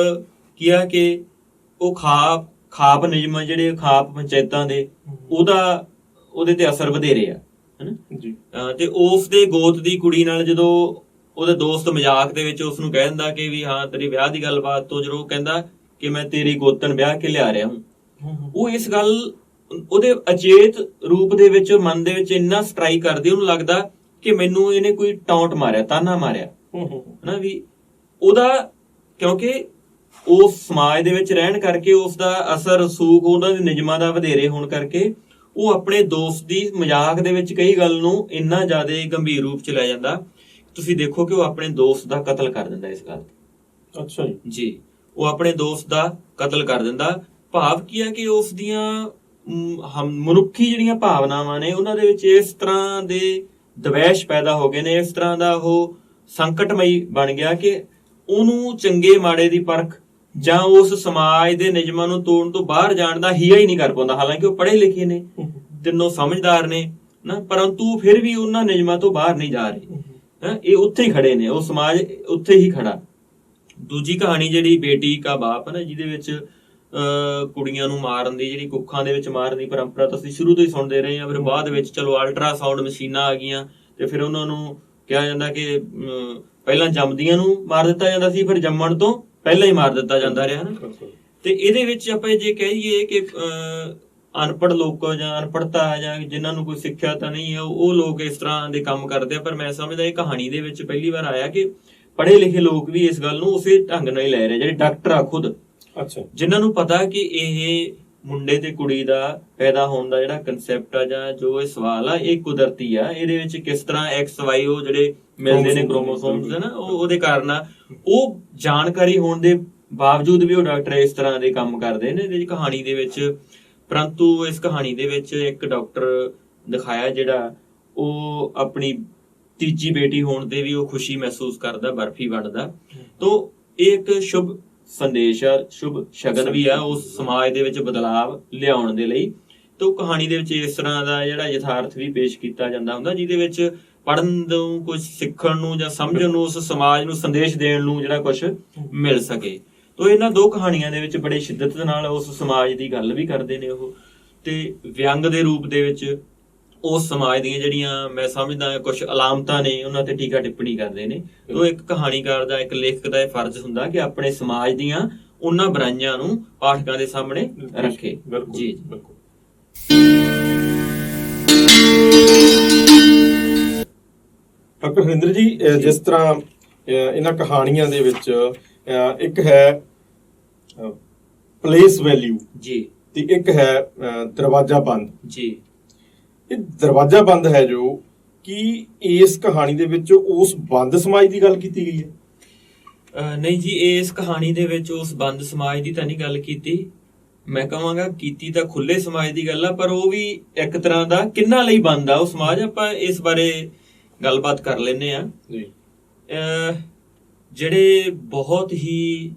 ਕੀ ਆ ਕਿ ਉਹ ਖਾਪ ਨਿਯਮ, ਜਿਹੜੇ ਖਾਪ ਪੰਚਾਇਤਾਂ ਦੇ, ਉਹਦੇ ਤੇ ਅਸਰ ਵਧੇਰੇ ਆ, ਹਨਾ ਜੀ। ਤੇ ਉਸ ਦੇ ਗੋਤ ਦੀ ਕੁੜੀ ਨਾਲ ਜਦੋਂ ਉਹਦੇ ਦੋਸਤ ਮਜ਼ਾਕ ਦੇ ਵਿੱਚ ਉਸ ਨੂੰ ਕਹਿ ਦਿੰਦਾ ਕਿ ਵੀ ਹਾਂ ਤੇਰੀ ਵਿਆਹ ਦੀ ਗੱਲਬਾਤ ਤੋਂ, ਜਦੋਂ ਕਹਿੰਦਾ ਕਿ ਮੈਂ ਤੇਰੀ ਗੋਤਨ ਵਿਆਹ ਕੇ ਲਿਆ ਰਿਹਾ ਹੂੰ, ਉਹ ਇਸ ਗੱਲ ਉਹਦੇ ਅਚੇਤ ਰੂਪ ਦੇ ਵਿੱਚ ਮਨ ਦੇ ਵਿੱਚ ਇੰਨਾ ਸਟ੍ਰਾਈਕ ਕਰਦੀ, ਉਹਨੂੰ ਲੱਗਦਾ ਕਿ ਮੈਨੂੰ ਇਹਨੇ ਕੋਈ ਟੌਂਟ ਮਾਰਿਆ, ਤਾਨਾ ਮਾਰਿਆ, ਹਨਾ ਵੀ ਉਹਦਾ, ਕਿਉਂਕਿ ਉਸ ਸਮਾਜ ਦੇ ਵਿੱਚ ਰਹਿਣ ਕਰਕੇ ਉਸ ਦਾ ਅਸਰ ਰਸੂਖ ਉਹਨਾਂ ਦੇ ਨਿਯਮਾਂ ਦਾ ਵਧੇਰੇ ਹੋਣ ਕਰਕੇ ਉਹ ਆਪਣੇ ਦੋਸਤ ਦੀ ਮਜ਼ਾਕ ਦੇ ਵਿੱਚ ਕਈ ਗੱਲ ਨੂੰ ਇੰਨਾ ਜ਼ਿਆਦਾ ਗੰਭੀਰ ਰੂਪ ਚ ਲੈ ਜਾਂਦਾ, ਤੁਸੀਂ ਦੇਖੋ ਕਿ ਉਹ ਆਪਣੇ ਦੋਸਤ ਦਾ ਕਤਲ ਕਰ ਦਿੰਦਾ ਇਸ ਗੱਲ ਤੇ। ਅੱਛਾ ਜੀ। ਉਹ ਆਪਣੇ ਦੋਸਤ ਦਾ ਕਤਲ ਕਰ ਦਿੰਦਾ। ਭਾਵ ਕੀ ਆ ਕਿ ਉਸ ਦੀਆਂ ਮਨੁੱਖੀ ਜਿਹੜੀਆਂ ਭਾਵਨਾਵਾਂ ਨੇ, ਉਹਨਾਂ ਦੇ ਵਿੱਚ ਇਸ ਤਰ੍ਹਾਂ ਦੇ ਦਵੈਸ਼ ਪੈਦਾ ਹੋ ਗਏ ਨੇ, ਇਸ ਤਰ੍ਹਾਂ ਦਾ ਉਹ ਸੰਕਟਮਈ ਬਣ ਗਿਆ ਕਿ ਉਹਨੂੰ ਚੰਗੇ ਮਾੜੇ ਦੀ ਪਰਖ ਜਾਂ ਉਸ ਸਮਾਜ ਦੇ ਨਿਯਮਾਂ ਨੂੰ ਤੋੜਨ ਤੋਂ ਬਾਹਰ ਜਾਣ ਦਾ ਹੀਆ ਹੀ ਨਹੀਂ ਕਰ ਪਾਉਂਦਾ। ਹਾਲਾਂਕਿ ਉਹ ਪੜ੍ਹੇ ਲਿਖੇ ਨੇ, ਤਿੰਨੋਂ ਸਮਝਦਾਰ ਨੇ ਨਾ, ਪਰੰਤੂ ਫਿਰ ਵੀ ਉਹਨਾਂ ਨਿਯਮਾਂ ਤੋਂ ਬਾਹਰ ਨਹੀਂ ਜਾ ਰਹੇ। ਇਹ ਉੱਥੇ ਹੀ ਖੜੇ ਨੇ, ਉਹ ਸਮਾਜ ਉੱਥੇ ਹੀ ਖੜਾ। ਦੂਜੀ ਕਹਾਣੀ ਜਿਹੜੀ ਬੇਟੀ ਕਾ ਬਾਪ ਹੈ ਨਾ, ਜਿਹਦੇ ਵਿੱਚ ਕੁੜੀਆਂ ਨੂੰ ਮਾਰਨ ਦੀ, ਜਿਹੜੀ ਕੁੱਖਾਂ ਦੇ ਵਿੱਚ ਮਾਰਨ ਦੀ ਪਰੰਪਰਾ ਤਾਂ ਅਸੀਂ ਸ਼ੁਰੂ ਤੋਂ ਹੀ ਸੁਣਦੇ ਰਹੇ ਹਾਂ। ਫਿਰ ਬਾਅਦ ਵਿੱਚ ਚਲੋ ਅਲਟਰਾਸਾਊਂਡ ਮਸ਼ੀਨਾਂ ਆ ਗਈਆਂ ਤੇ ਫਿਰ ਉਹਨਾਂ ਨੂੰ ਕਿਹਾ ਜਾਂਦਾ ਕਿ ਪਹਿਲਾਂ ਜੰਮਦੀਆਂ ਨੂੰ ਮਾਰ ਦਿੱਤਾ ਜਾਂਦਾ ਸੀ, ਫਿਰ ਜੰਮਣ ਤੋਂ ਪਹਿਲਾਂ ਹੀ ਮਾਰ ਦਿੱਤਾ ਜਾਂਦਾ ਰਿਹਾ ਨਾ। ਤੇ ਇਹਦੇ ਵਿੱਚ ਆਪਾਂ ਜੇ ਕਹੀਏ ਕਿ ਅਨਪੜ੍ਹ ਲੋਕ ਜਾਂ ਅਨਪੜ੍ਹਤਾ ਜਾਂ ਜਿਨ੍ਹਾਂ ਨੂੰ ਕੋਈ ਸਿੱਖਿਆ ਤਾਂ ਨਹੀਂ ਹੈ, ਉਹ ਲੋਕ ਇਸ ਤਰ੍ਹਾਂ ਦੇ ਕੰਮ ਕਰਦੇ ਆ। ਪਰ ਮੈਂ ਸਮਝਦਾ ਇਹ ਕਹਾਣੀ ਦੇ ਵਿੱਚ ਪਹਿਲੀ ਵਾਰ ਆਇਆ ਕਿ ਪੜ੍ਹੇ ਲਿਖੇ ਲੋਕ ਵੀ ਇਸ ਗੱਲ ਨੂੰ ਉਸੇ ਢੰਗ ਨਾਲ ਹੀ ਲੈ ਰਹੇ, ਜਿਹੜੇ ਡਾਕਟਰ ਆ ਖੁਦ, ਜਿਨ੍ਹਾਂ ਨੂੰ ਪਤਾ ਕਿ ਇਹ ਮੁੰਡੇ ਤੇ ਕੁੜੀ ਦਾ ਪੈਦਾ ਹੋਣ ਦਾ ਜਿਹੜਾ ਕਨਸੈਪਟ ਆ ਜਾਂ ਜੋ ਇਹ ਸਵਾਲ ਆ, ਇਹ ਕੁਦਰਤੀ ਆ। ਇਹਦੇ ਵਿੱਚ ਕਿਸ ਤਰ੍ਹਾਂ XY ਉਹ ਜਿਹੜੇ ਮਿਲਦੇ ਨੇ ਕ੍ਰੋਮੋਸੋਮਸ ਨਾ, ਉਹਦੇ ਕਾਰਨ ਆ। ਉਹ ਜਾਣਕਾਰੀ ਹੋਣ ਦੇ ਬਾਵਜੂਦ ਵੀ ਉਹ ਡਾਕਟਰ ਇਸ ਤਰ੍ਹਾਂ ਦੇ ਕੰਮ ਕਰਦੇ ਨੇ ਇਹਦੀ ਕਹਾਣੀ ਦੇ ਵਿੱਚ। ਪਰੰਤੂ ਇਸ ਕਹਾਣੀ ਦੇ ਵਿੱਚ ਇੱਕ ਡਾਕਟਰ ਦਿਖਾਇਆ ਜਿਹੜਾ ਉਹ ਆਪਣੀ ਤੀਜੀ ਬੇਟੀ ਹੋਣ ਤੇ ਵੀ ਉਹ ਖੁਸ਼ੀ ਮਹਿਸੂਸ ਕਰਦਾ, ਬਰਫੀ ਵੰਡਦਾ। ਤੋਂ ਇਹ ਇੱਕ ਸ਼ੁਭ ਸੰਦੇਸ਼ ਆ, ਸ਼ੁਭ ਸ਼ਗਨ ਵੀ ਆ ਉਸ ਸਮਾਜ ਦੇ ਵਿੱਚ ਬਦਲਾਵ ਲਿਆਉਣ ਦੇ ਲਈ। ਤੋਂ ਕਹਾਣੀ ਦੇ ਵਿੱਚ ਇਸ ਤਰ੍ਹਾਂ ਦਾ ਜਿਹੜਾ ਯਥਾਰਥ ਵੀ ਪੇਸ਼ ਕੀਤਾ ਜਾਂਦਾ ਹੁੰਦਾ, ਜਿਹਦੇ ਵਿੱਚ ਪੜ੍ਹਨ ਨੂੰ, ਕੁਝ ਸਿੱਖਣ ਨੂੰ ਜਾਂ ਸਮਝਣ ਨੂੰ, ਉਸ ਸਮਾਜ ਨੂੰ ਸੰਦੇਸ਼ ਦੇਣ ਨੂੰ ਜਿਹੜਾ ਕੁਝ ਮਿਲ ਸਕੇ। ਤੋਂ ਇਹਨਾਂ 2 ਕਹਾਣੀਆਂ ਦੇ ਵਿੱਚ ਬੜੇ ਸ਼ਿੱਦਤ ਨਾਲ ਉਸ ਸਮਾਜ ਦੀ ਗੱਲ ਵੀ ਕਰਦੇ ਨੇ ਉਹ, ਤੇ ਵਿਅੰਗ ਦੇ ਰੂਪ ਦੇ ਵਿੱਚ ਉਸ ਸਮਾਜ ਦੀਆਂ ਜਿਹੜੀਆਂ ਮੈਂ ਸਮਝਦਾ ਕੁਝ ਅਲਾਮਤਾਂ ਨੇ ਉਹਨਾਂ ਤੇ ਟੀਕਾ ਟਿੱਪਣੀ ਕਰਦੇ ਨੇ। ਤੋਂ ਇੱਕ ਕਹਾਣੀਕਾਰ ਦਾ, ਇੱਕ ਲੇਖਕ ਦਾ ਇਹ ਫਰਜ਼ ਹੁੰਦਾ ਕਿ ਆਪਣੇ ਸਮਾਜ ਦੀਆਂ ਉਹਨਾਂ ਬੁਰਾਈਆਂ ਨੂੰ ਪਾਠਕਾਂ ਦੇ ਸਾਹਮਣੇ ਰੱਖੇ। ਜੀ ਬਿਲਕੁਲ। ਡਾਕਟਰ ਹਰਿੰਦਰ ਜੀ, ਜਿਸ ਤਰ੍ਹਾਂ ਇਹਨਾਂ ਕਹਾਣੀਆਂ ਦੇ ਵਿੱਚ ਇੱਕ ਹੈ ਪਲੇਸ ਵੈਲਿਊ ਜੀ, ਤੇ ਇੱਕ ਹੈ ਦਰਵਾਜ਼ਾ ਬੰਦ। ਜੀ। ਇਹ ਦਰਵਾਜ਼ਾ ਬੰਦ ਹੈ ਜੋ ਕਿ ਇਸ ਕਹਾਣੀ ਦੇ ਵਿੱਚ ਉਸ ਬੰਦ ਸਮਾਜ ਦੀ ਗੱਲ ਕੀਤੀ ਗਈ ਹੈ? ਨਹੀਂ ਜੀ, ਇਸ ਕਹਾਣੀ ਦੇ ਵਿੱਚ ਉਸ ਬੰਦ ਸਮਾਜ ਦੀ ਤਾਂ ਨਹੀਂ ਗੱਲ ਕੀਤੀ। ਮੈਂ ਕਹਾਂਗਾ ਕੀਤੀ ਤਾਂ ਖੁੱਲੇ ਸਮਾਜ ਦੀ ਗੱਲ ਆ, ਪਰ ਉਹ ਵੀ ਇੱਕ ਤਰ੍ਹਾਂ ਦਾ ਕਿੰਨਾ ਲਈ ਬੰਦ ਆ ਉਹ ਸਮਾਜ। ਆਪਾਂ ਇਸ ਬਾਰੇ ਗੱਲਬਾਤ ਕਰ ਲੈਂਦੇ ਆ ਜੀ। ਜਿਹੜੇ ਬਹੁਤ ਹੀ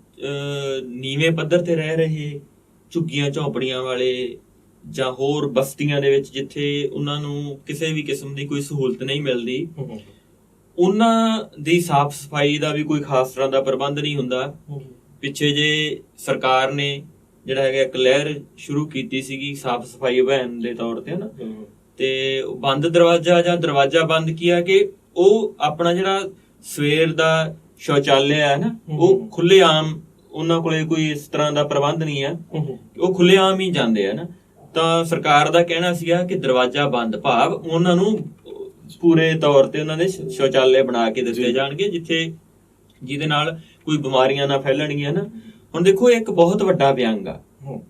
ਨੀਵੇਂ ਪੱਧਰ ਤੇ ਰਹਿ ਰਹੇ, ਝੁੱਗੀਆਂ ਝੌਂਪੜੀਆਂ ਵਾਲੇ ਜਾਂ ਹੋਰ ਬਸਤੀਆਂ ਦੇ ਵਿੱਚ ਜਿੱਥੇ ਉਹਨਾਂ ਨੂੰ ਕਿਸੇ ਵੀ ਕਿਸਮ ਦੀ ਕੋਈ ਸਹੂਲਤ ਨਹੀਂ ਮਿਲਦੀ, ਉਹਨਾਂ ਦੀ ਸਾਫ਼ ਸਫਾਈ ਦਾ ਵੀ ਕੋਈ ਖਾਸ ਤਰ੍ਹਾਂ ਦਾ ਪ੍ਰਬੰਧ ਨਹੀਂ ਹੁੰਦਾ। ਪਿੱਛੇ ਜੇ ਸਰਕਾਰ ਨੇ ਜਿਹੜਾ ਹੈਗਾ ਇੱਕ ਲਹਿਰ ਸ਼ੁਰੂ ਕੀਤੀ ਸੀਗੀ ਸਾਫ਼ ਸਫਾਈ ਅਭਿਆਨ ਦੇ ਤੌਰ ਤੇ, ਹਨਾ, ਤੇ ਬੰਦ ਦਰਵਾਜ਼ਾ ਜਾਂ ਦਰਵਾਜ਼ਾ ਬੰਦ ਕੀਆ ਕਿ ਉਹ ਆਪਣਾ ਜਿਹੜਾ ਸਵੇਰ ਦਾ ਸ਼ੌਚਾਲਿਆ ਹੈ ਨਾ, ਉਹ ਖੁੱਲੇ ਆਮ, ਉਹਨਾਂ ਕੋਲੇ ਕੋਈ ਇਸ ਤਰ੍ਹਾਂ ਦਾ ਪ੍ਰਬੰਧ ਨਹੀਂ ਆ, ਉਹ ਖੁੱਲੇ ਆਮ ਹੀ ਜਾਂਦੇ ਆ ਨਾ। ਤਾਂ ਸਰਕਾਰ ਦਾ ਕਹਿਣਾ ਸੀਗਾ ਕਿ ਦਰਵਾਜ਼ਾ ਬੰਦ, ਭਾਵ ਉਹਨਾਂ ਨੂੰ ਪੂਰੇ ਤੌਰ ਤੇ ਉਹਨਾਂ ਦੇ ਸ਼ੌਚਾਲਯ ਬਣਾ ਕੇ ਦਿੱਤੇ ਜਾਣਗੇ ਜਿਹਦੇ ਨਾਲ ਕੋਈ ਬਿਮਾਰੀਆਂ ਨਾ ਫੈਲਣਗੀਆਂ ਨਾ। ਹੁਣ ਦੇਖੋ, ਇੱਕ ਬਹੁਤ ਵੱਡਾ ਵਿਅੰਗ ਆ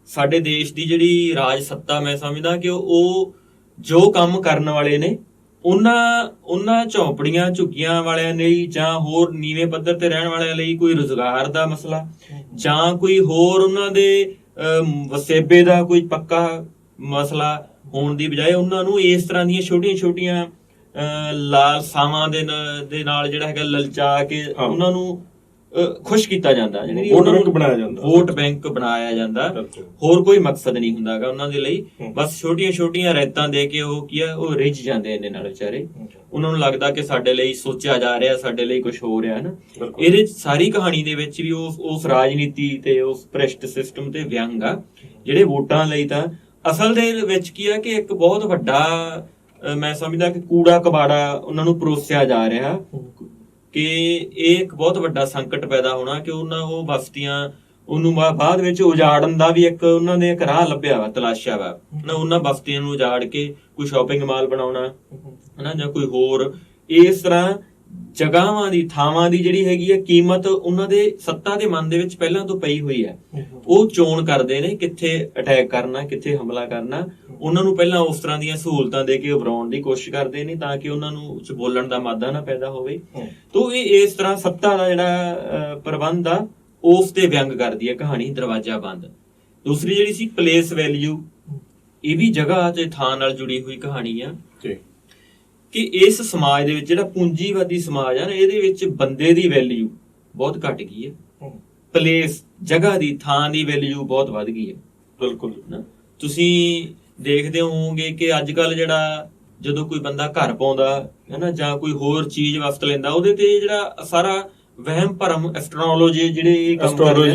ਸਾਡੇ ਦੇਸ਼ ਦੀ ਜਿਹੜੀ ਰਾਜ ਸੱਤਾ। ਮੈਂ ਸਮਝਦਾ ਕਿ ਉਹ ਜੋ ਕੰਮ ਕਰਨ ਵਾਲੇ ਨੇ ਉਹਨਾਂ ਝੌਂਪੜੀਆਂ ਝੁੱਗੀਆਂ ਵਾਲਿਆਂ ਲਈ ਜਾਂ ਹੋਰ ਨੀਵੇਂ ਪੱਧਰ ਤੇ ਰਹਿਣ ਵਾਲਿਆਂ ਲਈ ਕੋਈ ਰੁਜ਼ਗਾਰ ਦਾ ਮਸਲਾ ਜਾਂ ਕੋਈ ਹੋਰ ਉਹਨਾਂ ਦੇ ਵਸੇਬੇ ਦਾ ਕੋਈ ਪੱਕਾ ਮਸਲਾ ਹੋਣ ਦੀ ਬਜਾਏ ਉਹਨਾਂ ਨੂੰ ਇਸ ਤਰ੍ਹਾਂ ਦੀਆਂ ਛੋਟੀਆਂ ਲਾਲਸਾਵਾਂ ਦੇ ਨਾਲ ਜਿਹੜਾ ਹੈਗਾ ਲਲਚਾ ਕੇ ਉਹਨਾਂ ਨੂੰ ਖੁਸ਼ ਕੀਤਾ ਜਾਂਦਾ, ਵੋਟ ਬੈਂਕ ਬਣਾਇਆ ਜਾਂਦਾ। ਹੋਰ ਕੋਈ ਮਕਸਦ ਨਹੀਂ ਹੁੰਦਾਗਾ ਉਹਨਾਂ ਦੇ ਲਈ, ਬਸ ਛੋਟੀਆਂ ਰੈਤਾਂ ਦੇ ਕੇ ਉਹ ਕੀ ਆ, ਉਹ ਰਿੱਝ ਜਾਂਦੇ ਇਹਦੇ ਨਾਲ ਵਿਚਾਰੇ। ਉਹਨਾਂ ਨੂੰ ਲੱਗਦਾ ਕਿ ਸਾਡੇ ਲਈ ਸੋਚਿਆ ਜਾ ਰਿਹਾ, ਸਾਡੇ ਲਈ ਕੁਝ ਹੋ ਰਿਹਾ ਨਾ। ਇਹਦੇ ਸਾਰੀ ਕਹਾਣੀ ਦੇ ਵਿੱਚ ਵੀ ਉਸ ਰਾਜਨੀਤੀ ਤੇ ਉਸ ਭ੍ਰਿਸ਼ਟ ਸਿਸਟਮ ਤੇ ਵਿਅੰਗ ਆ ਜਿਹੜੇ ਵੋਟਾਂ ਲਈ ਤਾਂ ਅਸਲ ਦੇ ਵਿੱਚ ਕੀ ਆ ਕਿ ਇੱਕ ਬਹੁਤ ਵੱਡਾ, ਮੈਂ ਸਮਝਦਾ ਕਿ ਕੂੜਾ ਕਬਾੜਾ ਉਹਨਾਂ ਨੂੰ ਪਰੋਸਿਆ ਜਾ ਰਿਹਾ ਕਿ ਇਹ ਇੱਕ ਬਹੁਤ ਵੱਡਾ ਸੰਕਟ ਪੈਦਾ ਹੋਣਾ ਕਿ ਉਹ ਬਸਤੀਆਂ ਉਹਨੂੰ ਬਾਅਦ ਵਿੱਚ ਉਜਾੜਨ ਦਾ ਵੀ ਇੱਕ ਉਹਨਾਂ ਨੇ ਇੱਕ ਰਾਹ ਲੱਭਿਆ ਵਾ, ਤਲਾਸ਼ਿਆ ਵਾ ਨਾ। ਉਹਨਾਂ ਬਸਤੀਆਂ ਨੂੰ ਉਜਾੜ ਕੇ ਕੋਈ ਸ਼ਾਪਿੰਗ ਮਾਲ ਬਣਾਉਣਾ ਹਨਾ, ਜਾਂ ਕੋਈ ਹੋਰ ਇਸ ਤਰ੍ਹਾਂ ਜਗ੍ਹਾਵਾਂ ਦੀ, ਥਾਵਾਂ ਦੀ ਜਿਹੜੀ ਹੈਗੀ ਆ ਕੀਮਤ ਉਹਨਾਂ ਦੇ ਸੱਤਾ ਦੇ ਮਨ ਦੇ ਵਿੱਚ ਪਹਿਲਾਂ ਤੋਂ ਪਈ ਹੋਈ ਹੈ। ਉਹ ਚੋਣ ਕਰਦੇ ਨੇ ਕਿੱਥੇ ਅਟੈਕ ਕਰਨਾ, ਕਿੱਥੇ ਹਮਲਾ ਕਰਨਾ। ਉਹਨਾਂ ਨੂੰ ਪਹਿਲਾਂ ਉਸ ਤਰ੍ਹਾਂ ਦੀਆਂ ਸਹੂਲਤਾਂ ਦੇ ਕੇ ਉਭਰਾਉਣ ਦੀ ਕੋਸ਼ਿਸ਼ ਕਰਦੇ ਨੇ ਤਾਂ ਕਿ ਉਹਨਾਂ ਨੂੰ ਬੋਲਣ ਦਾ ਮਾਦਾ ਨਾ ਪੈਦਾ ਹੋਵੇ। ਤੋਂ ਇਹ ਇਸ ਤਰ੍ਹਾਂ ਸੱਤਾ ਦਾ ਜਿਹੜਾ ਪ੍ਰਬੰਧ ਆ ਉਸ ਤੇ ਵਿਅੰਗ ਕਰਦੀ ਹੈ ਕਹਾਣੀ ਦਰਵਾਜ਼ਾ ਬੰਦ। ਦੂਸਰੀ ਜਿਹੜੀ ਸੀ ਪਲੇਸ ਵੈਲਿਊ, ਇਹ ਵੀ ਜਗ੍ਹਾ ਤੇ ਥਾਂ ਨਾਲ ਜੁੜੀ ਹੋਈ ਕਹਾਣੀ ਆ ਕਿ ਇਸ ਸਮਾਜ ਦੇ ਵਿੱਚ ਜਿਹੜਾ ਪੂੰਜੀਵਾਦੀ ਸਮਾਜ ਆ ਨਾ, ਇਹਦੇ ਵਿੱਚ ਬੰਦੇ ਦੀ ਵੈਲਿਊ ਬਹੁਤ ਘਟ ਗਈ ਹੈ, ਪਲੇਸ ਜਗ੍ਹਾ ਦੀ, ਥਾਂ ਦੀ ਵੈਲਿਊ ਬਹੁਤ ਵੱਧ ਗਈ ਹੈ। ਬਿਲਕੁਲ ਨਾ, ਤੁਸੀਂ ਦੇਖਦੇ ਹੋਵੋਗੇ ਕਿ ਅੱਜ ਕੱਲ ਜਿਹੜਾ ਜਦੋਂ ਕੋਈ ਬੰਦਾ ਘਰ ਪਾਉਂਦਾ ਹੈ ਨਾ ਜਾਂ ਕੋਈ ਹੋਰ ਚੀਜ਼ ਵਸਤ ਲੈਂਦਾ, ਉਹਦੇ ਤੇ ਜਿਹੜਾ ਸਾਰਾ ਵਹਿਮ ਭਰਮ ਐਸਟ੍ਰੋਲੋਜੀ ਜਿਹੜੇ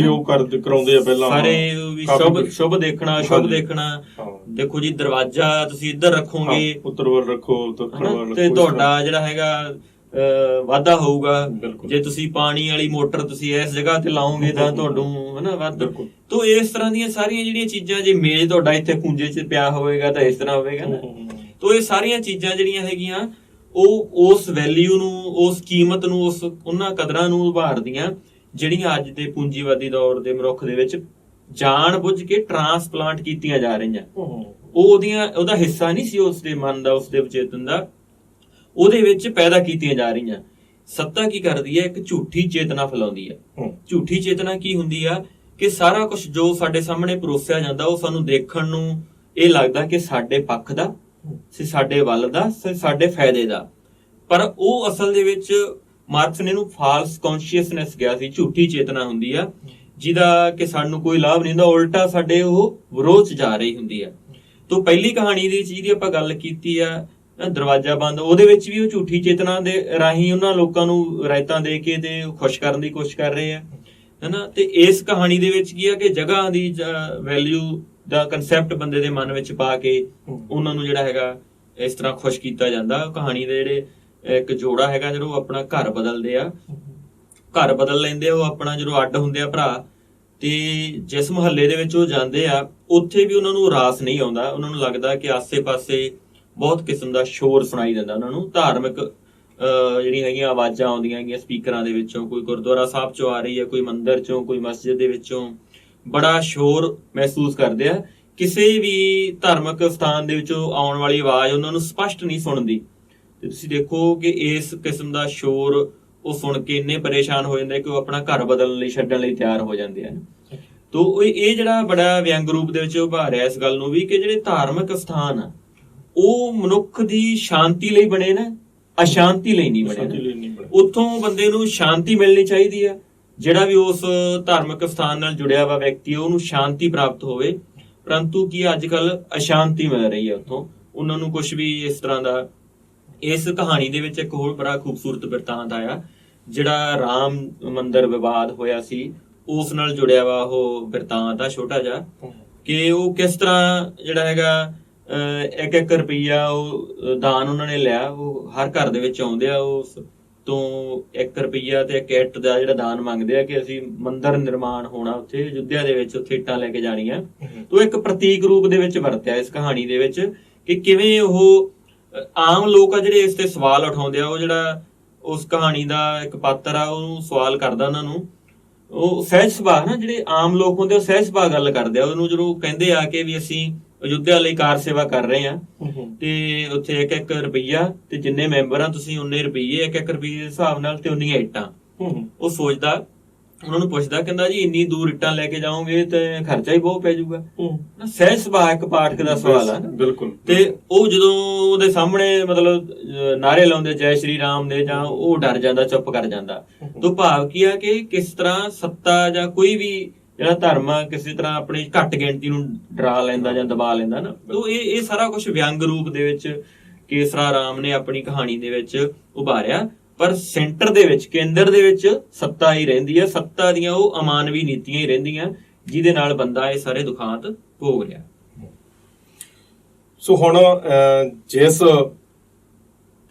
ਉਹ ਕਰਾਉਂਦੇ ਆ ਪਹਿਲਾਂ ਸਾਰੇ ਵੀ ਸ਼ੁਭ ਦੇਖਣਾ। ਦੇਖੋ ਜੀ, ਦਰਵਾਜ਼ਾ ਤੁਸੀਂ ਇੱਧਰ ਰੱਖੋਗੇ, ਉੱਤਰ ਵੱਲ ਰੱਖੋ, ਦੱਖਣ ਵੱਲ, ਤੇ ਤੁਹਾਡਾ ਜਿਹੜਾ ਹੈਗਾ ਵਾਧਾ ਹੋਊਗਾ। ਜੇ ਤੁਸੀਂ ਪਾਣੀ ਵਾਲੀ ਮੋਟਰ ਤੁਸੀਂ ਇਸ ਜਗ੍ਹਾ ਤੇ ਲਾਓਗੇ ਤਾਂ ਤੁਹਾਨੂੰ ਹਨਾ ਵੱਧ। ਤੋਂ ਇਸ ਤਰ੍ਹਾਂ ਦੀਆਂ ਸਾਰੀਆਂ ਜਿਹੜੀਆਂ ਚੀਜ਼ਾਂ, ਜੇ ਮੇਜ਼ ਤੁਹਾਡਾ ਇੱਥੇ ਖੂੰਜੇ 'ਚ ਪਿਆ ਹੋਵੇਗਾ ਤਾਂ ਇਸ ਤਰ੍ਹਾਂ ਹੋਵੇਗਾ ਨਾ। ਤੋਂ ਇਹ ਸਾਰੀਆਂ ਚੀਜ਼ਾਂ ਜਿਹੜੀਆਂ ਹੈਗੀਆਂ ਉਹ ਉਸ ਵੈਲਿਊ ਨੂੰ, ਉਸ ਕੀਮਤ ਨੂੰ, ਉਹਨਾਂ ਕਦਰਾਂ ਨੂੰ ਉਭਾਰਦੀਆਂ ਜਿਹੜੀਆਂ ਅੱਜ ਦੇ ਪੂੰਜੀਵਾਦੀ ਦੌਰ ਦੇ ਮਨੁੱਖ ਦੇ ਵਿੱਚ ਜਾਣ ਬੁੱਝ ਕੇ ਟਰਾਂਸਪਲਾਂਟ ਕੀਤੀਆਂ ਜਾ ਰਹੀਆਂ। ਉਹਦਾ ਹਿੱਸਾ ਨਹੀਂ ਸੀ ਉਸ ਦੇ ਮਨ ਦਾ, ਉਸ ਦੇ ਵਿਚੇਤਨ ਦਾ, ਉਹਦੇ ਵਿੱਚ ਪੈਦਾ ਕੀਤੀਆਂ ਜਾ ਰਹੀਆਂ। ਸੱਤਾ ਕੀ ਕਰਦੀ ਹੈ? ਇੱਕ ਝੂਠੀ ਚੇਤਨਾ ਫੈਲਾਉਂਦੀ ਹੈ। ਝੂਠੀ ਚੇਤਨਾ ਕੀ ਹੁੰਦੀ ਆ ਕਿ ਸਾਰਾ ਕੁਝ ਜੋ ਸਾਡੇ ਸਾਹਮਣੇ ਪਰੋਸਿਆ ਜਾਂਦਾ ਉਹ ਸਾਨੂੰ ਦੇਖਣ ਨੂੰ ਇਹ ਲੱਗਦਾ ਕਿ ਸਾਡੇ ਪੱਖ ਦਾ, ਸਾਡੇ ਵੱਲ ਦਾ, ਸਾਡੇ ਫਾਇਦੇ ਦਾ। ਪਰ ਉਹ ਅਸਲ ਦੇ ਵਿੱਚ ਮਾਰਕਸ ਨੇ ਇਹਨੂੰ ਫਾਲਸ ਕੌਨਸ਼ੀਅਸਨੈਸ ਕਿਹਾ ਸੀ। ਝੂਠੀ ਚੇਤਨਾ ਹੁੰਦੀ ਆ ਜਿਹਦਾ ਕਿ ਸਾਨੂੰ ਕੋਈ ਲਾਭ ਨਹੀਂ ਹੁੰਦਾ, ਉਲਟਾ ਸਾਡੇ ਉਹ ਵਿਰੋਧ 'ਚ ਜਾ ਰਹੀ ਹੁੰਦੀ ਆ। ਤੋਂ ਪਹਿਲੀ ਕਹਾਣੀ ਦੀ ਜਿਹਦੀ ਆਪਾਂ ਗੱਲ ਕੀਤੀ ਆ ਦਰਵਾਜ਼ਾ ਬੰਦ, ਉਹਦੇ ਵਿੱਚ ਵੀ ਉਹ ਝੂਠੀ ਚੇਤਨਾ ਦੇ ਰਾਹੀਂ ਉਹਨਾਂ ਲੋਕਾਂ ਨੂੰ ਰਾਇਤਾਂ ਦੇ ਕੇ ਤੇ ਖੁਸ਼ ਕਰਨ ਦੀ ਕੋਸ਼ਿਸ਼ ਕਰ ਰਹੇ ਆ ਹਨਾ। ਤੇ ਇਸ ਕਹਾਣੀ ਦੇ ਵਿੱਚ ਕੀ ਆ ਕਿ ਜਗ੍ਹਾ ਦੀ ਵੈਲਿਊ ਦਾ ਕਨਸੈਪਟ ਬੰਦੇ ਦੇ ਮਨ ਵਿੱਚ ਪਾ ਕੇ ਉਹਨਾਂ ਨੂੰ ਜਿਹੜਾ ਹੈਗਾ ਇਸ ਤਰ੍ਹਾਂ ਖੁਸ਼ ਕੀਤਾ ਜਾਂਦਾ। ਕਹਾਣੀ ਦੇ ਜਿਹੜੇ ਇੱਕ ਜੋੜਾ ਹੈਗਾ ਜਦੋਂ ਆਪਣਾ ਘਰ ਬਦਲਦੇ ਆ, ਘਰ ਬਦਲ ਲੈਂਦੇ ਆ, ਉਹ ਆਪਣਾ ਜਦੋਂ ਅੱਡ ਹੁੰਦੇ ਆ ਭਰਾ, ਤੇ ਜਿਸ ਮੁਹੱਲੇ ਦੇ ਵਿੱਚ ਉਹ ਜਾਂਦੇ ਆ ਉੱਥੇ ਵੀ ਉਹਨਾਂ ਨੂੰ ਰਾਸ ਨਹੀਂ ਆਉਂਦਾ। ਉਹਨਾਂ ਨੂੰ ਲੱਗਦਾ ਕਿ ਆਸੇ-ਪਾਸੇ ਬਹੁਤ ਕਿਸਮ ਦਾ ਸ਼ੋਰ ਸੁਣਾਈ ਦਿੰਦਾ ਉਹਨਾਂ ਨੂੰ, ਧਾਰਮਿਕ ਜਿਹੜੀਆਂ ਹੈਗੀਆਂ ਆਵਾਜ਼ਾਂ ਆਉਂਦੀਆਂ ਹੈਗੀਆਂ ਸਪੀਕਰਾਂ ਦੇ ਵਿੱਚੋਂ, ਕੋਈ ਗੁਰਦੁਆਰਾ ਸਾਹਿਬ ਚੋਂ ਆ ਰਹੀ ਹੈ, ਕੋਈ ਮੰਦਿਰ ਚੋਂ, ਕੋਈ ਮਸਜਿਦ ਦੇ ਵਿੱਚੋਂ, ਬੜਾ ਸ਼ੋਰ ਮਹਿਸੂਸ ਕਰਦੇ ਆ ਕਿਸੇ ਵੀ ਧਾਰਮਿਕ ਸਥਾਨ ਦੇ ਵਿੱਚੋਂ ਆਉਣ ਵਾਲੀ ਆਵਾਜ਼ ਉਹਨਾਂ ਨੂੰ ਸਪਸ਼ਟ ਨਹੀਂ ਸੁਣਦੀ। ਤੇ ਤੁਸੀਂ ਦੇਖੋ ਕਿ ਇਸ ਕਿਸਮ ਦਾ ਸ਼ੋਰ ਉਹ ਸੁਣ ਕੇ ਇੰਨੇ ਪਰੇਸ਼ਾਨ ਹੋ ਜਾਂਦੇ ਕਿ ਉਹ ਆਪਣਾ ਘਰ ਬਦਲਣ ਲਈ, ਛੱਡਣ ਲਈ ਤਿਆਰ ਹੋ ਜਾਂਦੇ ਹਨ। ਤੋ ਇਹ ਜਿਹੜਾ ਬੜਾ ਵਿਅੰਗ ਰੂਪ ਦੇ ਵਿੱਚ ਉਭਾਰ ਰਿਹਾ ਇਸ ਗੱਲ ਨੂੰ ਵੀ ਕਿ ਜਿਹੜੇ ਧਾਰਮਿਕ ਸਥਾਨ ਆ ਉਹ ਮਨੁੱਖ ਦੀ ਸ਼ਾਂਤੀ ਲਈ ਬਣੇ ਨੇ, ਅਸ਼ਾਂਤੀ ਲਈ ਨਹੀਂ ਬਣੇ। ਉੱਥੋਂ ਬੰਦੇ ਨੂੰ ਸ਼ਾਂਤੀ ਮਿਲਣੀ ਚਾਹੀਦੀ ਆ। ਜਿਹੜਾ ਵੀ ਉਸ ਧਾਰਮਿਕ ਸਥਾਨ ਨਾਲ ਜੁੜਿਆ ਵਾ ਵਿਅਕਤੀ ਉਹਨੂੰ ਸ਼ਾਂਤੀ ਪ੍ਰਾਪਤ ਹੋਵੇ, ਪਰੰਤੂ ਕੀ ਅੱਜ ਕੱਲ ਅਸ਼ਾਂਤੀ ਮਿਲ ਰਹੀ ਹੈ ਉੱਥੋਂ ਉਹਨਾਂ ਨੂੰ ਕੁਝ ਵੀ ਇਸ ਤਰ੍ਹਾਂ ਦਾ। ਇਸ ਕਹਾਣੀ ਦੇ ਵਿੱਚ ਇੱਕ ਹੋਰ ਬੜਾ ਖੂਬਸੂਰਤ ਬਿਰਤਾਂਤ ਆਇਆ, ਜਿਹੜਾ ਰਾਮ ਮੰਦਿਰ ਵਿਵਾਦ ਹੋਇਆ ਸੀ ਉਸ ਨਾਲ ਜੁੜਿਆ ਵਾ ਉਹ ਬਿਰਤਾਂਤ ਆ ਛੋਟਾ ਜਿਹਾ, ਕਿ ਉਹ ਕਿਸ ਤਰ੍ਹਾਂ ਜਿਹੜਾ ਹੈਗਾ 1-1 ਰੁਪਈਆ ਉਹ ਦਾਨ ਉਹਨਾਂ ਨੇ ਲਿਆ। ਉਹ ਹਰ ਘਰ ਦੇ ਵਿੱਚ ਆਉਂਦੇ ਆ, ਉਸ ਤੋਂ 1 ਰੁਪਈਆ ਤੇ 1 ਇੱਟ ਦਾ ਜਿਹੜਾ ਦਾਨ ਮੰਗਦੇ ਆ ਕਿ ਅਸੀਂ ਮੰਦਿਰ ਨਿਰਮਾਣ ਹੋਣਾ ਉੱਥੇ ਅਯੁੱਧਿਆ ਦੇ ਵਿੱਚ, ਉੱਥੇ ਇੱਟਾਂ ਲੈ ਕੇ ਜਾਣੀਆਂ। ਤੋਂ ਇੱਕ ਪ੍ਰਤੀਕ ਰੂਪ ਦੇ ਵਿੱਚ ਵਰਤਿਆ ਇਸ ਕਹਾਣੀ ਦੇ ਵਿੱਚ ਕਿ ਕਿਵੇਂ ਉਹ ਆਮ ਲੋਕ ਆ ਜਿਹੜੇ ਇਸ ਤੇ ਸਵਾਲ ਉਠਾਉਂਦੇ ਆ। ਉਹ ਜਿਹੜਾ ਉਸ ਕਹਾਣੀ ਦਾ ਇੱਕ ਪਾਤਰ ਆ ਉਹਨੂੰ ਸਵਾਲ ਕਰਦਾ ਉਹਨਾਂ ਨੂੰ, ਉਹ ਸਹਿਜ ਸੁਭਾਅ ਨਾ ਜਿਹੜੇ ਆਮ ਲੋਕ ਹੁੰਦੇ ਉਹ ਸਹਿਜ ਸੁਭਾਅ ਗੱਲ ਕਰਦੇ ਆ ਉਹਨੂੰ, ਜਦੋਂ ਕਹਿੰਦੇ ਆ ਕਿ ਵੀ ਅਸੀਂ ਅਯੁੱਧਿਆ ਲਈ ਕਾਰ ਸੇਵਾ ਕਰ ਰਹੇ ਆ ਤੇ ਉੱਥੇ 1-1 ਰੁਪਈਆ ਤੇ ਜਿੰਨੇ ਮੈਂਬਰ ਆ ਤੁਸੀਂ ਉਨੇ ਰੁਪਈਏ, 1-1 ਰੁਪਈਏ ਦੇ ਹਿਸਾਬ ਨਾਲ ਤੇ ਉਨੀਆਂ ਇੱਟਾਂ। ਉਹ ਸੋਚਦਾ, ਉਹਨਾਂ ਨੂੰ ਪੁੱਛਦਾ, ਕਹਿੰਦਾ ਜੀ ਇੰਨੀ ਦੂਰ ਇੱਟਾਂ ਲੈ ਕੇ ਜਾਓਗੇ ਤੇ ਖਰਚਾ ਹੀ ਬਹੁਤ ਪੈ ਜਾਊਗਾ। ਸਹਿਜ ਸੁਭਾਅ ਇੱਕ ਪਾਠਕ ਦਾ ਸਵਾਲ ਆ। ਬਿਲਕੁਲ। ਤੇ ਉਹ ਜਦੋਂ ਉਹਦੇ ਸਾਹਮਣੇ ਮਤਲਬ ਨਾਰੇ ਲਾਉਂਦੇ ਜੈ ਸ਼੍ਰੀ ਰਾਮ ਦੇ, ਜਾਂ ਉਹ ਡਰ ਜਾਂਦਾ, ਚੁੱਪ ਕਰ ਜਾਂਦਾ। ਤੋਂ ਭਾਵ ਕੀ ਆ ਕਿ ਕਿਸ ਤਰ੍ਹਾਂ ਸੱਤਾ ਜਾਂ ਕੋਈ ਵੀ ਜਿਹੜਾ ਧਰਮ ਆ ਕਿਸੇ ਤਰ੍ਹਾਂ ਆਪਣੀ ਘੱਟ ਗਿਣਤੀ ਨੂੰ ਡਰਾ ਲੈਂਦਾ ਜਾਂ ਦਬਾ ਲੈਂਦਾ ਨਾ। ਤੋਂ ਇਹ ਸਾਰਾ ਕੁਝ ਵਿਅੰਗ ਰੂਪ ਦੇ ਵਿੱਚ ਕੇਸਰਾ ਰਾਮ ਨੇ ਆਪਣੀ ਕਹਾਣੀ ਦੇ ਵਿੱਚ ਉਭਾਰਿਆ। ਪਰ ਸੈਂਟਰ ਦੇ ਵਿੱਚ, ਕੇਂਦਰ ਦੇ ਵਿੱਚ ਸੱਤਾ ਹੀ ਰਹਿੰਦੀ ਹੈ। ਸੱਤਾ ਦੀਆਂ ਉਹ ਅਮਾਨਵੀ ਨੀਤੀਆਂ ਹੀ ਰਹਿੰਦੀਆਂ ਜਿਹਦੇ ਨਾਲ ਬੰਦਾ ਇਹ ਸਾਰੇ ਦੁਖਾਂਤ ਭੋਗ ਰਿਹਾ। ਸੋ ਹੁਣ ਜਿਸ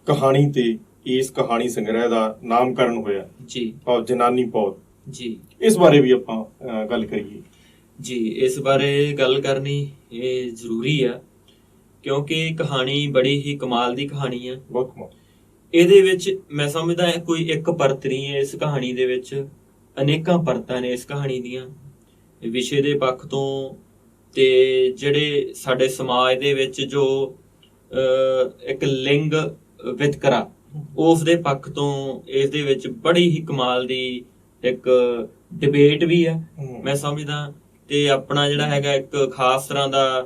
ਕਹਾਣੀ ਤੇ ਇਸ ਕਹਾਣੀ ਸੰਗ੍ਰਹਿ ਦਾ ਨਾਮਕਰਨ ਹੋਇਆ ਜੀ, ਔਰ ਜਨਾਨੀ ਪੌਦ ਜੀ, ਇਸ ਬਾਰੇ ਵੀ ਆਪਾਂ ਗੱਲ ਕਰੀਏ ਜੀ। ਇਸ ਬਾਰੇ ਗੱਲ ਕਰਨੀ ਇਹ ਜ਼ਰੂਰੀ ਆ ਕਿਉਂਕਿ ਕਹਾਣੀ ਬੜੀ ਹੀ ਕਮਾਲ ਦੀ ਕਹਾਣੀ ਆ, ਬਹੁਤ ਕਮਾਲ। ਇਹਦੇ ਵਿੱਚ ਮੈਂ ਸਮਝਦਾ ਕੋਈ ਇੱਕ ਪਰਤ ਨਹੀਂ ਹੈ ਇਸ ਕਹਾਣੀ ਦੇ ਵਿੱਚ, ਅਨੇਕਾਂ ਪਰਤਾਂ ਨੇ ਇਸ ਕਹਾਣੀ ਦੀਆਂ, ਵਿਸ਼ੇ ਦੇ ਪੱਖ ਤੋਂ ਤੇ ਜਿਹੜੇ ਸਾਡੇ ਸਮਾਜ ਦੇ ਵਿੱਚ ਜੋ ਇੱਕ ਲਿੰਗ ਵਿਤਕਰਾ ਉਸ ਦੇ ਪੱਖ ਤੋਂ ਇਸ ਦੇ ਵਿੱਚ ਬੜੀ ਹੀ ਕਮਾਲ ਦੀ ਇੱਕ ਡਿਬੇਟ ਵੀ ਹੈ ਮੈਂ ਸਮਝਦਾ। ਤੇ ਆਪਣਾ ਜਿਹੜਾ ਹੈਗਾ ਇੱਕ ਖਾਸ ਤਰ੍ਹਾਂ ਦਾ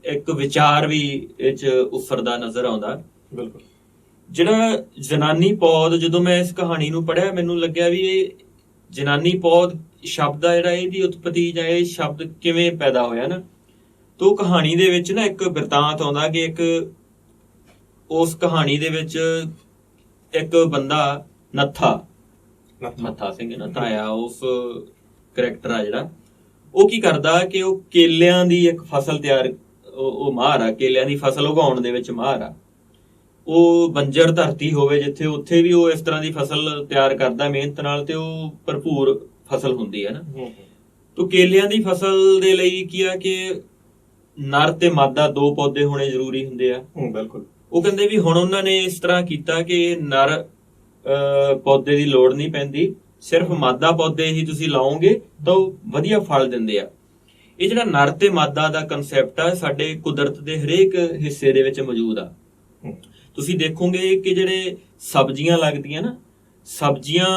ਇੱਕ ਵਿਚਾਰ ਵੀ ਇਹ 'ਚ ਉਸਰਦਾ ਨਜ਼ਰ ਆਉਂਦਾ। ਬਿਲਕੁਲ। ਜਿਹੜਾ ਜਨਾਨੀ ਪੌਦ, ਜਦੋਂ ਮੈਂ ਇਸ ਕਹਾਣੀ ਨੂੰ ਪੜ੍ਹਿਆ ਮੈਨੂੰ ਲੱਗਿਆ ਵੀ ਇਹ ਜਨਾਨੀ ਪੌਦ ਸ਼ਬਦ ਆ ਜਿਹੜਾ ਇਹਦੀ ਉਤਪਤੀ ਜਾਂ ਇਹ ਸ਼ਬਦ ਕਿਵੇਂ ਪੈਦਾ ਹੋਇਆ ਨਾ। ਤੋਂ ਕਹਾਣੀ ਦੇ ਵਿੱਚ ਨਾ ਇੱਕ ਬਿਰਤਾਂਤ ਆਉਂਦਾ ਕਿ ਇੱਕ ਉਸ ਕਹਾਣੀ ਦੇ ਵਿੱਚ ਇੱਕ ਬੰਦਾ ਨੱਥਾ ਸਿੰਘ ਨਾ ਤਾਇਆ, ਉਸ ਕਰੈਕਟਰ ਆ ਜਿਹੜਾ, ਉਹ ਕੀ ਕਰਦਾ ਕਿ ਉਹ ਕੇਲਿਆਂ ਦੀ ਇੱਕ ਫਸਲ ਤਿਆਰ, ਉਹ ਮਾਹਰ ਆ, ਕੇਲਿਆਂ ਦੀ ਫਸਲ ਉਗਾਉਣ ਦੇ ਵਿੱਚ ਮਾਹਰ ਆ। ਉਹ ਬੰਜਰ ਧਰਤੀ ਹੋਵੇ ਜਿੱਥੇ, ਉੱਥੇ ਵੀ ਉਹ ਇਸ ਤਰ੍ਹਾਂ ਦੀ ਫਸਲ ਤਿਆਰ ਕਰਦਾ ਮਿਹਨਤ ਨਾਲ, ਤੇ ਉਹ ਭਰਪੂਰ ਫਸਲ ਹੁੰਦੀ ਹੈ ਨਾ। ਤੋ ਕੇਲਿਆਂ ਦੀ ਫਸਲ ਦੇ ਲਈ ਕੀ ਆ ਕਿ ਨਰ ਤੇ ਮਾਦਾ 2 ਪੌਦੇ ਹੋਣੇ ਜ਼ਰੂਰੀ ਹੁੰਦੇ ਆ। ਬਿਲਕੁਲ। ਉਹ ਕਹਿੰਦੇ ਵੀ ਹੁਣ ਉਹਨਾਂ ਨੇ ਇਸ ਤਰ੍ਹਾਂ ਕੀਤਾ ਕਿ ਨਰ ਪੌਦੇ ਦੀ ਲੋੜ ਨਹੀਂ ਪੈਂਦੀ, ਸਿਰਫ ਮਾਦਾ ਪੌਦੇ ਹੀ ਤੁਸੀਂ ਲਾਓਗੇ ਤਾਂ ਉਹ ਵਧੀਆ ਫਲ ਦਿੰਦੇ ਆ। ਇਹ ਜਿਹੜਾ ਨਰ ਤੇ ਮਾਦਾ ਦਾ ਕਨਸੈਪਟ ਆ ਸਾਡੇ ਕੁਦਰਤ ਦੇ ਹਰੇਕ ਹਿੱਸੇ ਦੇ ਵਿੱਚ ਮੌਜੂਦ ਆ। ਤੁਸੀਂ ਦੇਖੋਗੇ ਕਿ ਜਿਹੜੇ ਸਬਜ਼ੀਆਂ ਲੱਗਦੀਆਂ ਨਾ, ਸਬਜ਼ੀਆਂ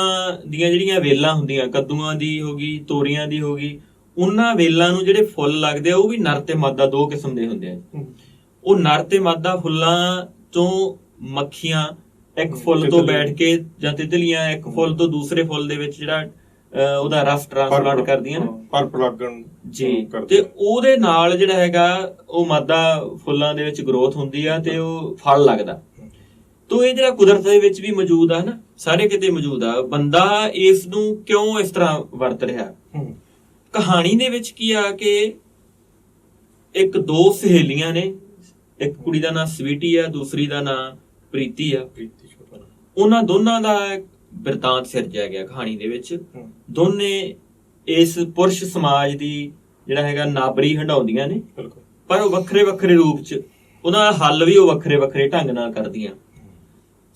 ਦੀਆਂ ਜਿਹੜੀਆਂ ਵੇਲਾਂ ਹੁੰਦੀਆਂ, ਕੱਦੂਆਂ ਦੀ ਹੋ ਗਈ, ਤੋਰੀਆਂ ਦੀ ਹੋ ਗਈ, ਉਹਨਾਂ ਵੇਲਾਂ ਨੂੰ ਜਿਹੜੇ ਫੁੱਲ ਲੱਗਦੇ ਆ ਉਹ ਵੀ ਨਰ ਤੇ ਮਾਦਾ 2 ਕਿਸਮ ਦੇ ਹੁੰਦੇ ਆ। ਉਹ ਨਰ ਤੇ ਮਾਦਾ ਫੁੱਲਾਂ ਤੋਂ ਮੱਖੀਆਂ ਇੱਕ ਫੁੱਲ ਤੋਂ ਬੈਠ ਕੇ, ਜਾਂ ਤਿਤਲੀਆਂ ਇੱਕ ਫੁੱਲ ਤੋਂ ਦੂਸਰੇ ਫੁੱਲ ਦੇ ਵਿੱਚ ਜਿਹੜਾ ਉਹਦਾ ਰਸ ਟ੍ਰਾਂਸਪਲਾਂਟ ਕਰਦੀਆਂ ਨਾ, ਪਰ ਪਰਾਗਣ ਜੀ, ਤੇ ਉਹਦੇ ਨਾਲ ਜਿਹੜਾ ਹੈਗਾ ਉਹ ਮਾਦਾ ਫੁੱਲਾਂ ਦੇ ਵਿੱਚ ਗਰੋਥ ਹੁੰਦੀ ਆ ਤੇ ਉਹ ਫਲ ਲੱਗਦਾ। ਤੋ ਇਹ ਜਿਹੜਾ ਕੁਦਰਤ ਦੇ ਵਿੱਚ ਵੀ ਮੌਜੂਦ ਆ ਨਾ, ਸਾਰੇ ਕਿਤੇ ਮੌਜੂਦ ਆ। ਬੰਦਾ ਇਸ ਨੂੰ ਕਿਉਂ ਇਸ ਤਰ੍ਹਾਂ ਵਰਤ ਰਿਹਾ? ਕਹਾਣੀ ਦੇ ਵਿੱਚ ਕੀ ਆ ਕਿ ਇੱਕ 2 ਸਹੇਲੀਆਂ ਨੇ, ਇੱਕ ਕੁੜੀ ਦਾ ਨਾਂ ਸਵੀਟੀ ਆ, ਦੂਸਰੀ ਦਾ ਨਾਂ ਪ੍ਰੀਤੀ ਆ। ਉਹਨਾਂ ਦੋਨਾਂ ਦਾ ਬਿਰਤਾਂਤ ਸਿਰਜਿਆ ਗਿਆ ਕਹਾਣੀ ਦੇ ਵਿੱਚ। ਦੋਨੇ ਇਸ ਪੁਰਸ਼ ਸਮਾਜ ਦੀ ਜਿਹੜਾ ਹੈਗਾ ਨਾਬਰੀ ਹੰਡਾਉਂਦੀਆਂ ਨੇ, ਪਰ ਉਹ ਵੱਖਰੇ ਵੱਖਰੇ ਰੂਪ 'ਚ, ਉਹਦਾ ਹੱਲ ਵੀ ਉਹ ਵੱਖਰੇ ਵੱਖਰੇ ਢੰਗ ਨਾਲ ਕਰਦੀਆਂ।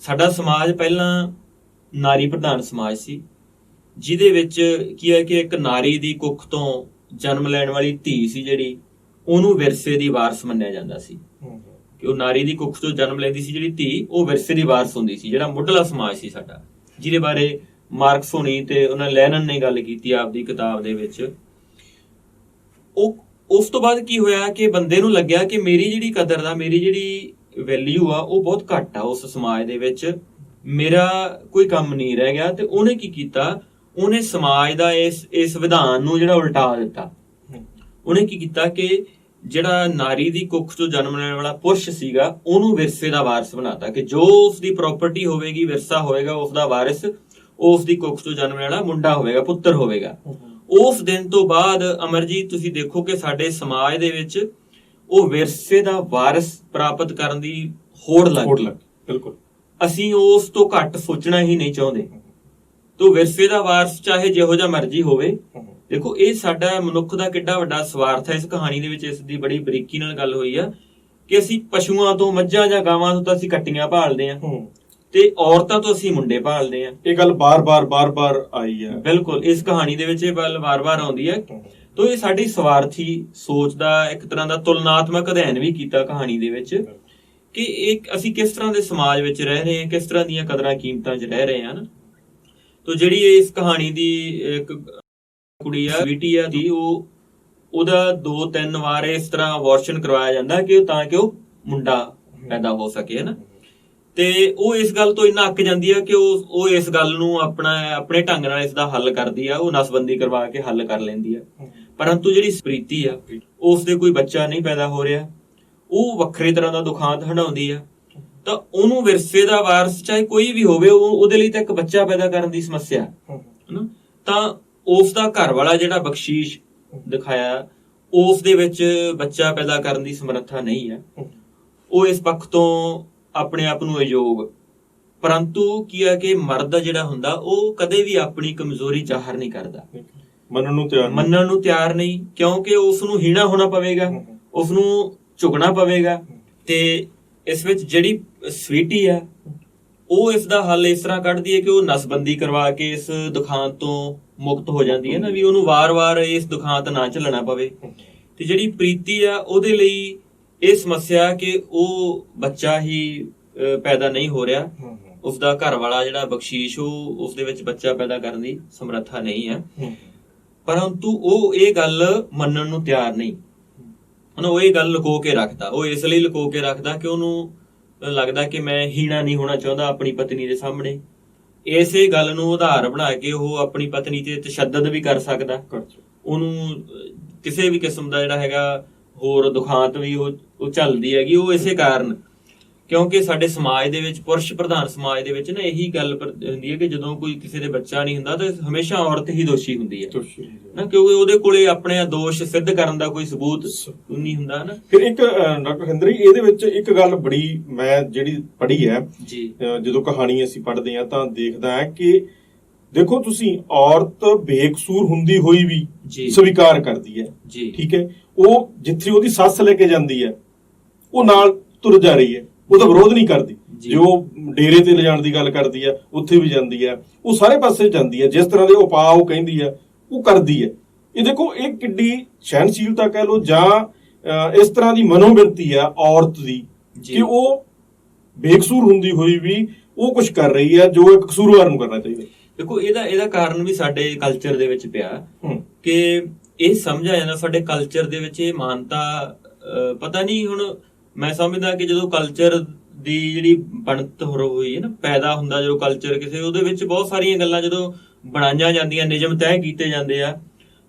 ਸਾਡਾ ਸਮਾਜ ਪਹਿਲਾਂ ਨਾਰੀ ਪ੍ਰਧਾਨ ਸਮਾਜ ਸੀ, ਜਿਹਦੇ ਵਿੱਚ ਕੀ ਹੈ ਕਿ ਇੱਕ ਨਾਰੀ ਦੀ ਕੁੱਖ ਤੋਂ ਜਨਮ ਲੈਣ ਵਾਲੀ ਧੀ ਸੀ ਜਿਹੜੀ, ਉਹਨੂੰ ਵਿਰਸੇ ਦੀ ਵਾਰਸ ਮੰਨਿਆ ਜਾਂਦਾ ਸੀ ਕਿ ਉਹ ਨਾਰੀ ਦੀ ਕੁੱਖ ਤੋਂ ਜਨਮ ਲੈਂਦੀ ਸੀ ਜਿਹੜੀ ਧੀ, ਉਹ ਵਿਰਸੇ ਦੀ ਵਾਰਸ ਹੁੰਦੀ ਸੀ, ਜਿਹੜਾ ਮੁੱਢਲਾ ਸਮਾਜ ਸੀ ਸਾਡਾ, ਜਿਹਦੇ ਬਾਰੇ ਮਾਰਕਸ ਹੋਣੀ ਤੇ ਉਹਨਾਂ ਲੈਨਨ ਨੇ ਗੱਲ ਕੀਤੀ ਆਪਦੀ ਕਿਤਾਬ ਦੇ ਵਿੱਚ। ਉਸ ਤੋਂ ਬਾਅਦ ਕੀ ਹੋਇਆ ਕਿ ਬੰਦੇ ਨੂੰ ਲੱਗਿਆ ਕਿ ਮੇਰੀ ਜਿਹੜੀ ਕਦਰ ਦਾ, ਮੇਰੀ ਜਿਹੜੀ ਵੈਲਿਊ ਆ ਉਹ ਬਹੁਤ ਘੱਟ ਆ ਉਸ ਸਮਾਜ ਦੇ ਵਿੱਚ, ਮੇਰਾ ਕੋਈ ਕੰਮ ਨਹੀਂ ਰਹਿ ਗਿਆ। ਤੇ ਉਹਨੇ ਕੀ ਕੀਤਾ, ਉਹਨੇ ਸਮਾਜ ਦਾ ਇਸ ਵਿਧਾਨ ਨੂੰ ਜਿਹੜਾ ਉਲਟਾ ਦਿੱਤਾ। ਉਹਨੇ ਕੀ ਕੀਤਾ ਕਿ ਜਿਹੜਾ ਨਾਰੀ ਦੀ ਕੁੱਖ ਤੋਂ ਜਨਮ ਲੈਣ ਵਾਲਾ ਪੁਰਸ਼ ਸੀਗਾ ਉਹਨੂੰ ਵਿਰਸੇ ਦਾ ਵਾਰਿਸ ਬਣਾਤਾ, ਕਿ ਜੋ ਉਸਦੀ ਪ੍ਰਾਪਰਟੀ ਹੋਵੇਗੀ, ਵਿਰਸਾ ਹੋਵੇਗਾ, ਉਸਦਾ ਵਾਰਿਸ ਉਸਦੀ ਕੁੱਖ ਤੋਂ ਜਨਮ ਲੈਣ ਵਾਲਾ ਮੁੰਡਾ ਹੋਵੇਗਾ, ਪੁੱਤਰ ਹੋਵੇਗਾ। ਉਸ ਦਿਨ ਤੋਂ ਬਾਅਦ ਅਮਰਜੀਤ ਤੁਸੀਂ ਦੇਖੋ ਕਿ ਸਾਡੇ ਸਮਾਜ ਦੇ ਵਿੱਚ ਉਹ ਵਿਰਸੇ ਦਾ ਵਾਰਿਸ ਪ੍ਰਾਪਤ ਕਰਨ ਦੀ ਹੋੜ ਲੱਗ ਗਈ। ਬਿਲਕੁਲ, ਅਸੀਂ ਉਸ ਤੋਂ ਘੱਟ ਸੋਚਣਾ ਹੀ ਨਹੀਂ ਚਾਹੁੰਦੇ। ਤੋ ਵਿਰਸੇ ਦਾ ਵਾਰਿਸ ਚਾਹੇ ਜਿਹੋ ਜਿਹਾ ਮਰਜ਼ੀ ਹੋਵੇ। ਦੇਖੋ ਇਹ ਸਾਡਾ ਮਨੁੱਖ ਦਾ ਕਿੱਡਾ ਵੱਡਾ ਸਵਾਰਥ ਹੈ। ਇਸ ਕਹਾਣੀ ਦੇ ਵਿੱਚ ਇਸ ਦੀ ਬੜੀ ਬਰੀਕੀ ਨਾਲ ਗੱਲ ਹੋਈ ਆ ਕਿ ਅਸੀਂ ਪਸ਼ੂਆਂ ਤੋਂ, ਮੱਝਾਂ ਜਾਂ ਗਾਵਾਂ ਤੋਂ ਤਾਂ ਅਸੀਂ ਕੱਟੀਆਂ ਭਾਲਦੇ ਆ ਤੇ ਔਰਤਾਂ ਤੋਂ ਅਸੀਂ ਮੁੰਡੇ ਭਾਲਦੇ ਆ। ਇਹ ਗੱਲ ਬਾਰ-ਬਾਰ ਆਈ ਹੈ। ਬਿਲਕੁਲ, ਇਸ ਕਹਾਣੀ ਦੇ ਵਿੱਚ ਇਹ ਗੱਲ ਵਾਰ-ਵਾਰ ਆਉਂਦੀ ਹੈ। ਤੋ ਇਹ ਸਾਡੀ ਸਵਾਰਥੀ ਸੋਚ ਦਾ ਇੱਕ ਤਰ੍ਹਾਂ ਦਾ ਤੁਲਨਾਤਮਕ ਅਧਿਐਨ ਵੀ ਕੀਤਾ ਕਹਾਣੀ ਦੇ ਵਿੱਚ ਕਿ ਅਸੀਂ ਕਿਸ ਤਰ੍ਹਾਂ ਦੇ ਸਮਾਜ ਵਿੱਚ ਰਹਿ ਰਹੇ ਹਾਂ, ਕਿਸ ਤਰ੍ਹਾਂ ਦੀਆਂ ਕਦਰਾਂ ਕੀਮਤਾਂ 'ਚ ਰਹਿ ਰਹੇ ਹਾਂ। ਤੋ ਜਿਹੜੀ ਇਸ ਕਹਾਣੀ ਦੀ ਇੱਕ ਕੁੜੀ ਆ ਬਿਟੀਆ ਦੀ, ਉਹਦਾ 2-3 ਵਾਰ ਇਸ ਤਰ੍ਹਾਂ ਅਬੋਰਸ਼ਨ ਕਰਵਾਇਆ ਜਾਂਦਾ ਕਿ ਤਾਂ ਕਿ ਉਹ ਮੁੰਡਾ ਪੈਦਾ ਹੋ ਸਕੇ, ਹਨਾ। ਤੇ ਉਹ ਇਸ ਗੱਲ ਤੋਂ ਇੰਨਾ ਅੱਕ ਜਾਂਦੀ ਆ ਕਿ ਉਹ ਇਸ ਗੱਲ ਨੂੰ ਆਪਣੇ ਢੰਗ ਨਾਲ ਇਸ ਦਾ ਹੱਲ ਕਰਦੀ ਆ, ਉਹ ਨਸਬੰਦੀ ਕਰਵਾ ਕੇ ਹੱਲ ਕਰ ਲੈਂਦੀ ਆ। ਪਰੰਤੂ ਜਿਹੜੀ ਪ੍ਰੀਤੀ ਆ ਉਸ ਦੇ ਕੋਈ ਬੱਚਾ ਨਹੀਂ ਪੈਦਾ ਹੋ ਰਿਹਾ, ਉਹ ਵੱਖਰੇ ਤਰ੍ਹਾਂ ਦਾ ਦੁਖਾਂਤ ਹੰਢਾਉਂਦੀ ਆ। ਤਾਂ ਉਹਨੂੰ ਵਿਰਸੇ ਦਾ ਵਾਰਸ ਚਾਹੇ ਕੋਈ ਵੀ ਹੋਵੇ, ਉਹਦੇ ਲਈ ਤਾਂ ਇੱਕ ਬੱਚਾ ਪੈਦਾ ਕਰਨ ਦੀ ਸਮੱਸਿਆ ਹਨਾ। ਤਾਂ ਉਸ ਦਾ ਘਰ ਵਾਲਾ ਜਿਹੜਾ ਬਖਸ਼ੀਸ਼ ਦਿਖਾਇਆ, ਉਸ ਦੇ ਵਿੱਚ ਬੱਚਾ ਪੈਦਾ ਕਰਨ ਦੀ ਸਮਰੱਥਾ ਨਹੀਂ ਹੈ। ਉਹ ਇਸ ਪੱਖ ਤੋਂ ਆਪਣੇ ਆਪ ਨੂੰ ਅਯੋਗ। ਪਰੰਤੂ ਕੀ ਹੈ ਕਿ ਮਰਦ ਜਿਹੜਾ ਹੁੰਦਾ ਉਹ ਕਦੇ ਵੀ ਆਪਣੀ ਕਮਜ਼ੋਰੀ ਜ਼ਾਹਰ ਨਹੀਂ ਕਰਦਾ, ਮੰਨਣ ਨੂੰ ਤਿਆਰ ਨਹੀਂ, ਕਿਉਂਕਿ ਉਸ ਨੂੰ ਹੀਣਾ ਹੋਣਾ ਪਵੇਗਾ, ਉਸ ਨੂੰ ਝੁਕਣਾ ਪਵੇਗਾ। ਤੇ ਇਸ ਵਿੱਚ ਜਿਹੜੀ ਸਵੀਟੀ ਆ ਉਹ ਇਸ ਦਾ ਹੱਲ ਇਸ ਤਰ੍ਹਾਂ ਕੱਢਦੀ ਹੈ ਕਿ ਉਹ ਨਸਬੰਦੀ ਕਰਵਾ ਕੇ ਇਸ ਦੁਖਾਂਤ ਤੋਂ ਮੁਕਤ ਹੋ ਜਾਂਦੀ ਹੈ ਨਾ, ਵੀ ਉਹਨੂੰ ਵਾਰ-ਵਾਰ ਇਸ ਦੁਖਾਂਤ ਨਾ ਝੱਲਣਾ ਪਵੇ। ਤੇ ਜਿਹੜੀ ਪ੍ਰੀਤੀ ਆ ਉਹਦੇ ਲਈ ਇਹ ਸਮੱਸਿਆ ਕਿ ਉਹ ਬੱਚਾ ਹੀ ਪੈਦਾ ਨਹੀਂ ਹੋ ਰਿਹਾ, ਉਸਦਾ ਘਰ ਵਾਲਾ ਜਿਹੜਾ ਬਖਸ਼ੀਸ਼ ਉਹ ਉਸਦੇ ਵਿੱਚ ਬੱਚਾ ਪੈਦਾ ਕਰਨ ਦੀ ਸਮਰੱਥਾ ਨਹੀਂ ਹੈ। ਪਰੰਤੂ ਉਹ ਇਹ ਗੱਲ ਮੰਨਣ ਨੂੰ ਤਿਆਰ ਨਹੀਂ, ਉਹ ਇਹ ਗੱਲ ਲੁਕੋ ਕੇ ਰੱਖਦਾ। ਉਹ ਇਸ ਲਈ ਲੁਕੋ ਕੇ ਰੱਖਦਾ ਕਿ ਉਹਨੂੰ ਲੱਗਦਾ ਕਿ ਮੈਂ ਹੀਣਾ ਨਹੀਂ ਹੋਣਾ ਚਾਹੁੰਦਾ ਆਪਣੀ ਪਤਨੀ ਦੇ ਸਾਹਮਣੇ। ਇਸੇ ਗੱਲ ਨੂੰ ਆਧਾਰ ਬਣਾ ਕੇ ਉਹ ਆਪਣੀ ਪਤਨੀ ਤੇ ਤਸ਼ੱਦਦ ਵੀ ਕਰ ਸਕਦਾ, ਉਹਨੂੰ ਕਿਸੇ ਵੀ ਕਿਸਮ ਦਾ ਜਿਹੜਾ ਹੈਗਾ ਹੋਰ ਦੁਖਾਂਤ ਵੀ ਉਹ ਝੱਲਦੀ ਹੈਗੀ। ਉਹ ਇਸੇ ਕਾਰਨ, ਕਿਉਂਕਿ ਸਾਡੇ ਸਮਾਜ ਦੇ ਵਿੱਚ, ਪੁਰਸ਼ ਪ੍ਰਧਾਨ ਸਮਾਜ ਦੇ ਵਿੱਚ ਨਾ ਇਹੀ ਗੱਲ ਹੁੰਦੀ ਹੈ ਕਿ ਜਦੋਂ ਕੋਈ ਕਿਸੇ ਦੇ ਬੱਚਾ ਨਹੀਂ ਹੁੰਦਾ ਤਾਂ ਹਮੇਸ਼ਾ ਔਰਤ ਹੀ ਦੋਸ਼ੀ ਹੁੰਦੀ ਹੈ ਨਾ, ਕਿਉਂਕਿ ਉਹਦੇ ਕੋਲੇ ਆਪਣੇ ਦੋਸ਼ ਸਿੱਧ ਕਰਨ ਦਾ ਕੋਈ ਸਬੂਤ ਨਹੀਂ ਹੁੰਦਾ ਨਾ। ਫਿਰ ਇੱਕ ਡਾਕਟਰ ਹੰਦਰੀ, ਇਹਦੇ ਵਿੱਚ ਇੱਕ ਗੱਲ ਬੜੀ ਮੈਂ ਜਿਹੜੀ ਪੜ੍ਹੀ ਹੈ ਜੀ, ਜਦੋਂ ਕਹਾਣੀ ਅਸੀਂ ਪੜ੍ਹਦੇ ਹਾਂ ਤਾਂ ਦੇਖਦਾ ਹੈ ਕਿ ਦੇਖੋ ਤੁਸੀਂ, ਔਰਤ ਬੇਕਸੂਰ ਹੁੰਦੀ ਹੋਈ ਵੀ ਸਵੀਕਾਰ ਕਰਦੀ ਹੈ, ਠੀਕ ਹੈ। ਉਹ ਜਿੱਥੇ ਉਹਦੀ ਸੱਸ ਲੈ ਕੇ ਜਾਂਦੀ ਹੈ ਉਹ ਨਾਲ ਤੁਰ ਜਾ ਰਹੀ ਹੈ, ਉਹਦਾ ਵਿਰੋਧ ਨਹੀਂ ਕਰਦੀ। ਜੋ ਡੇਰੇ ਤੇ ਲਿਜਾਣ ਦੀ ਗੱਲ ਕਰਦੀ ਆ ਉੱਥੇ ਵੀ ਜਾਂਦੀ ਆ, ਉਹ ਸਾਰੇ ਪਾਸੇ ਜਾਂਦੀ ਆ, ਜਿਸ ਤਰ੍ਹਾਂ ਦੇ ਉਪਾਅ ਉਹ ਕਹਿੰਦੀ ਆ ਉਹ ਕਰਦੀ ਆ। ਇਹ ਦੇਖੋ ਇਹ ਕਿੱਡੀ ਸਹਿਣਸ਼ੀਲਤਾ ਕਹਿ ਲਓ ਜਾਂ ਇਸ ਤਰ੍ਹਾਂ ਦੀ ਮਨੋਬਿਰਤੀ ਆ ਔਰਤ ਦੀ ਕਿ ਉਹ ਬੇਕਸੂਰ ਹੁੰਦੀ ਹੋਈ ਵੀ ਉਹ ਕੁਝ ਕਰ ਰਹੀ ਆ ਜੋ ਇੱਕ ਕਸੂਰਵਾਰ ਨੂੰ ਕਰਨਾ ਚਾਹੀਦਾ। ਦੇਖੋ ਇਹਦਾ ਕਾਰਨ ਵੀ ਸਾਡੇ ਕਲਚਰ ਦੇ ਵਿੱਚ ਪਿਆ ਕਿ ਇਹ ਸਮਝਿਆ ਜਾਂਦਾ, ਸਾਡੇ ਕਲਚਰ ਦੇ ਵਿੱਚ ਇਹ ਮਾਨਤਾ ਪਤਾ ਨਹੀਂ। ਹੁਣ ਮੈਂ ਸਮਝਦਾ ਕਿ ਜਦੋਂ ਕਲਚਰ ਦੀ ਜਿਹੜੀ ਬਣਤ ਹੋਈ ਹੈ ਨਾ, ਪੈਦਾ ਹੁੰਦਾ ਜਦੋਂ ਕਲਚਰ ਕਿਸੇ, ਉਹਦੇ ਵਿੱਚ ਬਹੁਤ ਸਾਰੀਆਂ ਗੱਲਾਂ ਜਦੋਂ ਬਣਾਈਆਂ ਜਾਂਦੀਆਂ, ਨਿਯਮ ਤੈਅ ਕੀਤੇ ਜਾਂਦੇ ਆ,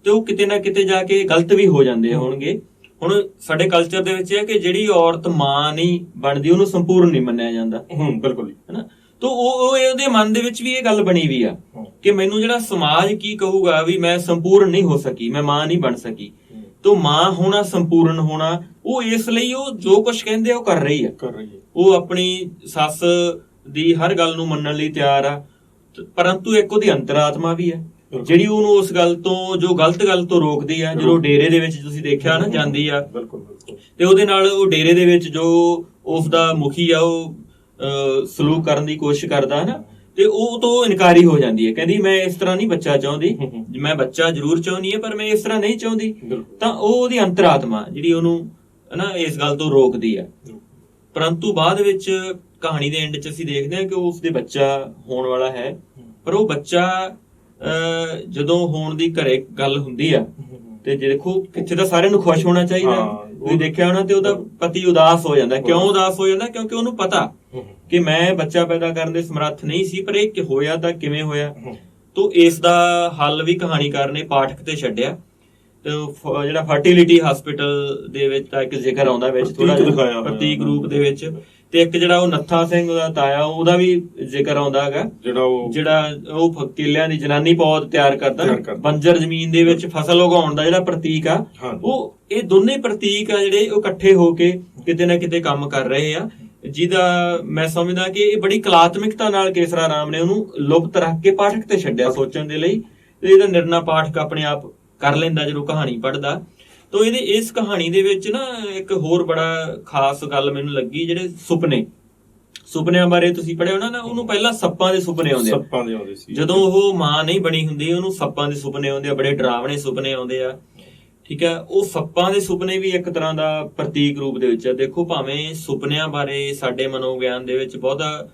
ਤੇ ਉਹ ਕਿਤੇ ਨਾ ਕਿਤੇ ਜਾ ਕੇ ਗਲਤ ਵੀ ਹੋ ਜਾਂਦੇ ਹੋਣਗੇ। ਹੁਣ ਸਾਡੇ ਕਲਚਰ ਦੇ ਵਿੱਚ ਇਹ ਕਿ ਜਿਹੜੀ ਔਰਤ ਮਾਂ ਨਹੀਂ ਬਣਦੀ ਉਹਨੂੰ ਸੰਪੂਰਨ ਨਹੀਂ ਮੰਨਿਆ ਜਾਂਦਾ। ਬਿਲਕੁਲ, ਹਨਾ। ਤੋ ਉਹ ਉਹਦੇ ਮਨ ਦੇ ਵਿੱਚ ਵੀ ਇਹ ਗੱਲ ਬਣੀ ਵੀ ਆ ਕਿ ਮੈਨੂੰ ਜਿਹੜਾ ਸਮਾਜ ਕੀ ਕਹੂਗਾ ਵੀ ਮੈਂ ਸੰਪੂਰਨ ਨਹੀਂ ਹੋ ਸਕੀ, ਮੈਂ ਮਾਂ ਨਹੀਂ ਬਣ ਸਕੀ। ਤੋ ਮਾਂ ਹੋਣਾ, ਸੰਪੂਰਨ ਹੋਣਾ, ਉਹ ਇਸ ਲਈ ਉਹ ਜੋ ਕੁਝ ਕਹਿੰਦੇ ਆ ਉਹ ਕਰ ਰਹੀ ਆ। ਉਹ ਆਪਣੀ ਸੱਸ ਦੀ ਹਰ ਗੱਲ ਨੂੰ ਮੰਨਣ ਲਈ ਤਿਆਰ ਆ, ਪਰੰਤੂ ਇੱਕ ਉਹਦੀ ਅੰਤਰਾਤਮਾ ਵੀ ਆ ਜਿਹੜੀ ਉਹਨੂੰ ਉਸ ਗੱਲ ਤੋਂ, ਜੋ ਗਲਤ ਗੱਲ ਤੋਂ ਰੋਕਦੀ ਆ। ਜਦੋਂ ਡੇਰੇ ਦੇ ਵਿੱਚ ਤੁਸੀਂ ਦੇਖਿਆ ਨਾ ਜਾਂਦੀ ਆ ਤੇ ਉਹਦੇ ਨਾਲ ਉਹ ਡੇਰੇ ਦੇ ਵਿੱਚ ਜੋ ਉਸ ਦਾ ਮੁਖੀ ਆ ਉਹ ਸਲੂਕ ਕਰਨ ਦੀ ਕੋਸ਼ਿਸ਼ ਕਰਦਾ ਨਾ, ਤੇ ਉਹ ਤੋਂ ਇਨਕਾਰੀ ਹੋ ਜਾਂਦੀ ਹੈ, ਕਹਿੰਦੀ ਮੈਂ ਇਸ ਤਰ੍ਹਾਂ ਨਹੀਂ ਬੱਚਾ ਚਾਹੁੰਦੀ, ਮੈਂ ਬੱਚਾ ਜ਼ਰੂਰ ਚਾਹੁੰਦੀ ਹੈ ਪਰ ਮੈਂ ਇਸ ਤਰ੍ਹਾਂ ਨਹੀਂ ਚਾਹੁੰਦੀ। ਤਾਂ ਉਹ ਉਹਦੀ ਅੰਤਰਾਤਮਾ ਜਿਹੜੀ ਉਹਨੂੰ ਹਨਾ ਇਸ ਗੱਲ ਤੋਂ ਰੋਕਦੀ ਹੈ। ਪਰੰਤੂ ਬਾਅਦ ਵਿੱਚ ਕਹਾਣੀ ਦੇ ਐਂਡ 'ਚ ਅਸੀਂ ਦੇਖਦੇ ਹਾਂ ਕਿ ਉਸਦੇ ਬੱਚਾ ਹੋਣ ਵਾਲਾ ਹੈ, ਪਰ ਉਹ ਬੱਚਾ ਜਦੋਂ ਹੋਣ ਦੀ ਘਰੇ ਗੱਲ ਹੁੰਦੀ ਆ ਤੇ ਜੇ ਦੇਖੋ ਕਿੱਥੇ ਤਾਂ ਸਾਰਿਆਂ ਨੂੰ ਖੁਸ਼ ਹੋਣਾ ਚਾਹੀਦਾ, ਤੁਸੀਂ ਦੇਖਿਆ ਹੋਣਾ, ਤੇ ਉਹਦਾ ਪਤੀ ਉਦਾਸ ਹੋ ਜਾਂਦਾ। ਕਿਉਂ ਉਦਾਸ ਹੋ ਜਾਂਦਾ? ਕਿਉਂਕਿ ਉਹਨੂੰ ਪਤਾ ਕਿ ਮੈਂ ਬੱਚਾ ਪੈਦਾ ਕਰਨ ਦੇ ਸਮਰੱਥ ਨਹੀਂ ਸੀ, ਪਰ ਇਹ ਹੋਇਆ ਤਾਂ ਕਿਵੇਂ ਹੋਇਆ। ਤੋ ਇਸ ਦਾ ਹੱਲ ਵੀ ਕਹਾਣੀਕਾਰ ਨੇ ਪਾਠਕ ਤੇ ਛੱਡਿਆ। ਤੇ ਜਿਹੜਾ ਫਰਟੀਲਿਟੀ ਹਸਪੀਟਲ ਦੇ ਵਿੱਚ ਤਾਂ ਇੱਕ ਜ਼ਿਕਰ ਆਉਂਦਾ ਵਿੱਚ ਥੋੜਾ ਜਿਹਾ ਪ੍ਰਤੀਕ ਰੂਪ ਦੇ ਵਿੱਚ, ਤੇ ਇੱਕ ਜਿਹੜਾ ਉਹ ਨੱਥਾ ਸਿੰਘ ਉਹਦਾ ਤਾਇਆ ਉਹਦਾ ਵੀ ਜ਼ਿਕਰ ਆਉਂਦਾ ਹੈਗਾ, ਜਿਹੜਾ ਉਹ ਕੇਲਿਆਂ ਦੀ ਜਨਾਨੀ ਪੌਦ ਤਿਆਰ ਕਰਦਾ, ਬੰਜਰ ਜ਼ਮੀਨ ਦੇ ਵਿੱਚ ਫਸਲ ਉਗਾਉਣ ਦਾ ਜਿਹੜਾ ਪ੍ਰਤੀਕ ਆ, ਉਹ ਇਹ ਦੋਨੇ ਪ੍ਰਤੀਕ ਆ ਜਿਹੜੇ ਉਹ ਇਕੱਠੇ ਹੋ ਕੇ ਕਿਤੇ ਨਾ ਕਿਤੇ ਕੰਮ ਕਰ ਰਹੇ ਆ, ਜਿਹਦਾ ਮੈਂ ਸਮਝਦਾ ਕਿ ਇਹ ਬੜੀ ਕਲਾਤਮਿਕਤਾ ਨਾਲ ਕੇਸਰਾ ਰਾਮ ਨੇ ਉਹਨੂੰ ਲੁਪਤ ਰੱਖ ਕੇ ਪਾਠਕ ਤੇ ਛੱਡਿਆ ਸੋਚਣ ਦੇ ਲਈ। ਤੇ ਇਹਦਾ ਨਿਰਣਾ ਪਾਠਕ ਆਪਣੇ ਆਪ ਕਰ ਲੈਂਦਾ ਜਦੋਂ ਕਹਾਣੀ ਪੜ੍ਹਦਾ। ਤੋ ਇਸ ਕਹਾਣੀ ਦੇ ਵਿੱਚ ਨਾ ਇੱਕ ਹੋਰ ਬੜਾ ਖਾਸ ਗੱਲ ਮੈਨੂੰ ਲੱਗੀ, ਜਿਹੜੇ ਸੁਪਨਿਆਂ ਬਾਰੇ ਤੁਸੀਂ ਪੜ੍ਹਿਆ ਹੋਣਾ ਨਾ, ਉਹਨੂੰ ਪਹਿਲਾਂ ਸੱਪਾਂ ਦੇ ਸੁਪਨੇ ਆਉਂਦੇ ਸੀ। ਜਦੋਂ ਉਹ ਮਾਂ ਨਹੀਂ ਬਣੀ ਹੁੰਦੀ ਉਹਨੂੰ ਸੱਪਾਂ ਦੇ ਸੁਪਨੇ ਆਉਂਦੇ ਆ, ਬੜੇ ਡਰਾਵਣੇ ਸੁਪਨੇ ਆਉਂਦੇ ਆ, ਠੀਕ ਹੈ। ਉਹ ਸੱਪਾਂ ਦੇ ਸੁਪਨੇ ਵੀ ਇੱਕ ਤਰ੍ਹਾਂ ਦਾ ਪ੍ਰਤੀਕ ਰੂਪ ਦੇ ਵਿੱਚ ਆ। ਦੇਖੋ ਭਾਵੇਂ ਸੁਪਨਿਆਂ ਬਾਰੇ ਸਾਡੇ ਮਨੋਵਿਗਿਆਨ ਦੇ ਵਿੱਚ ਬਹੁਤਾ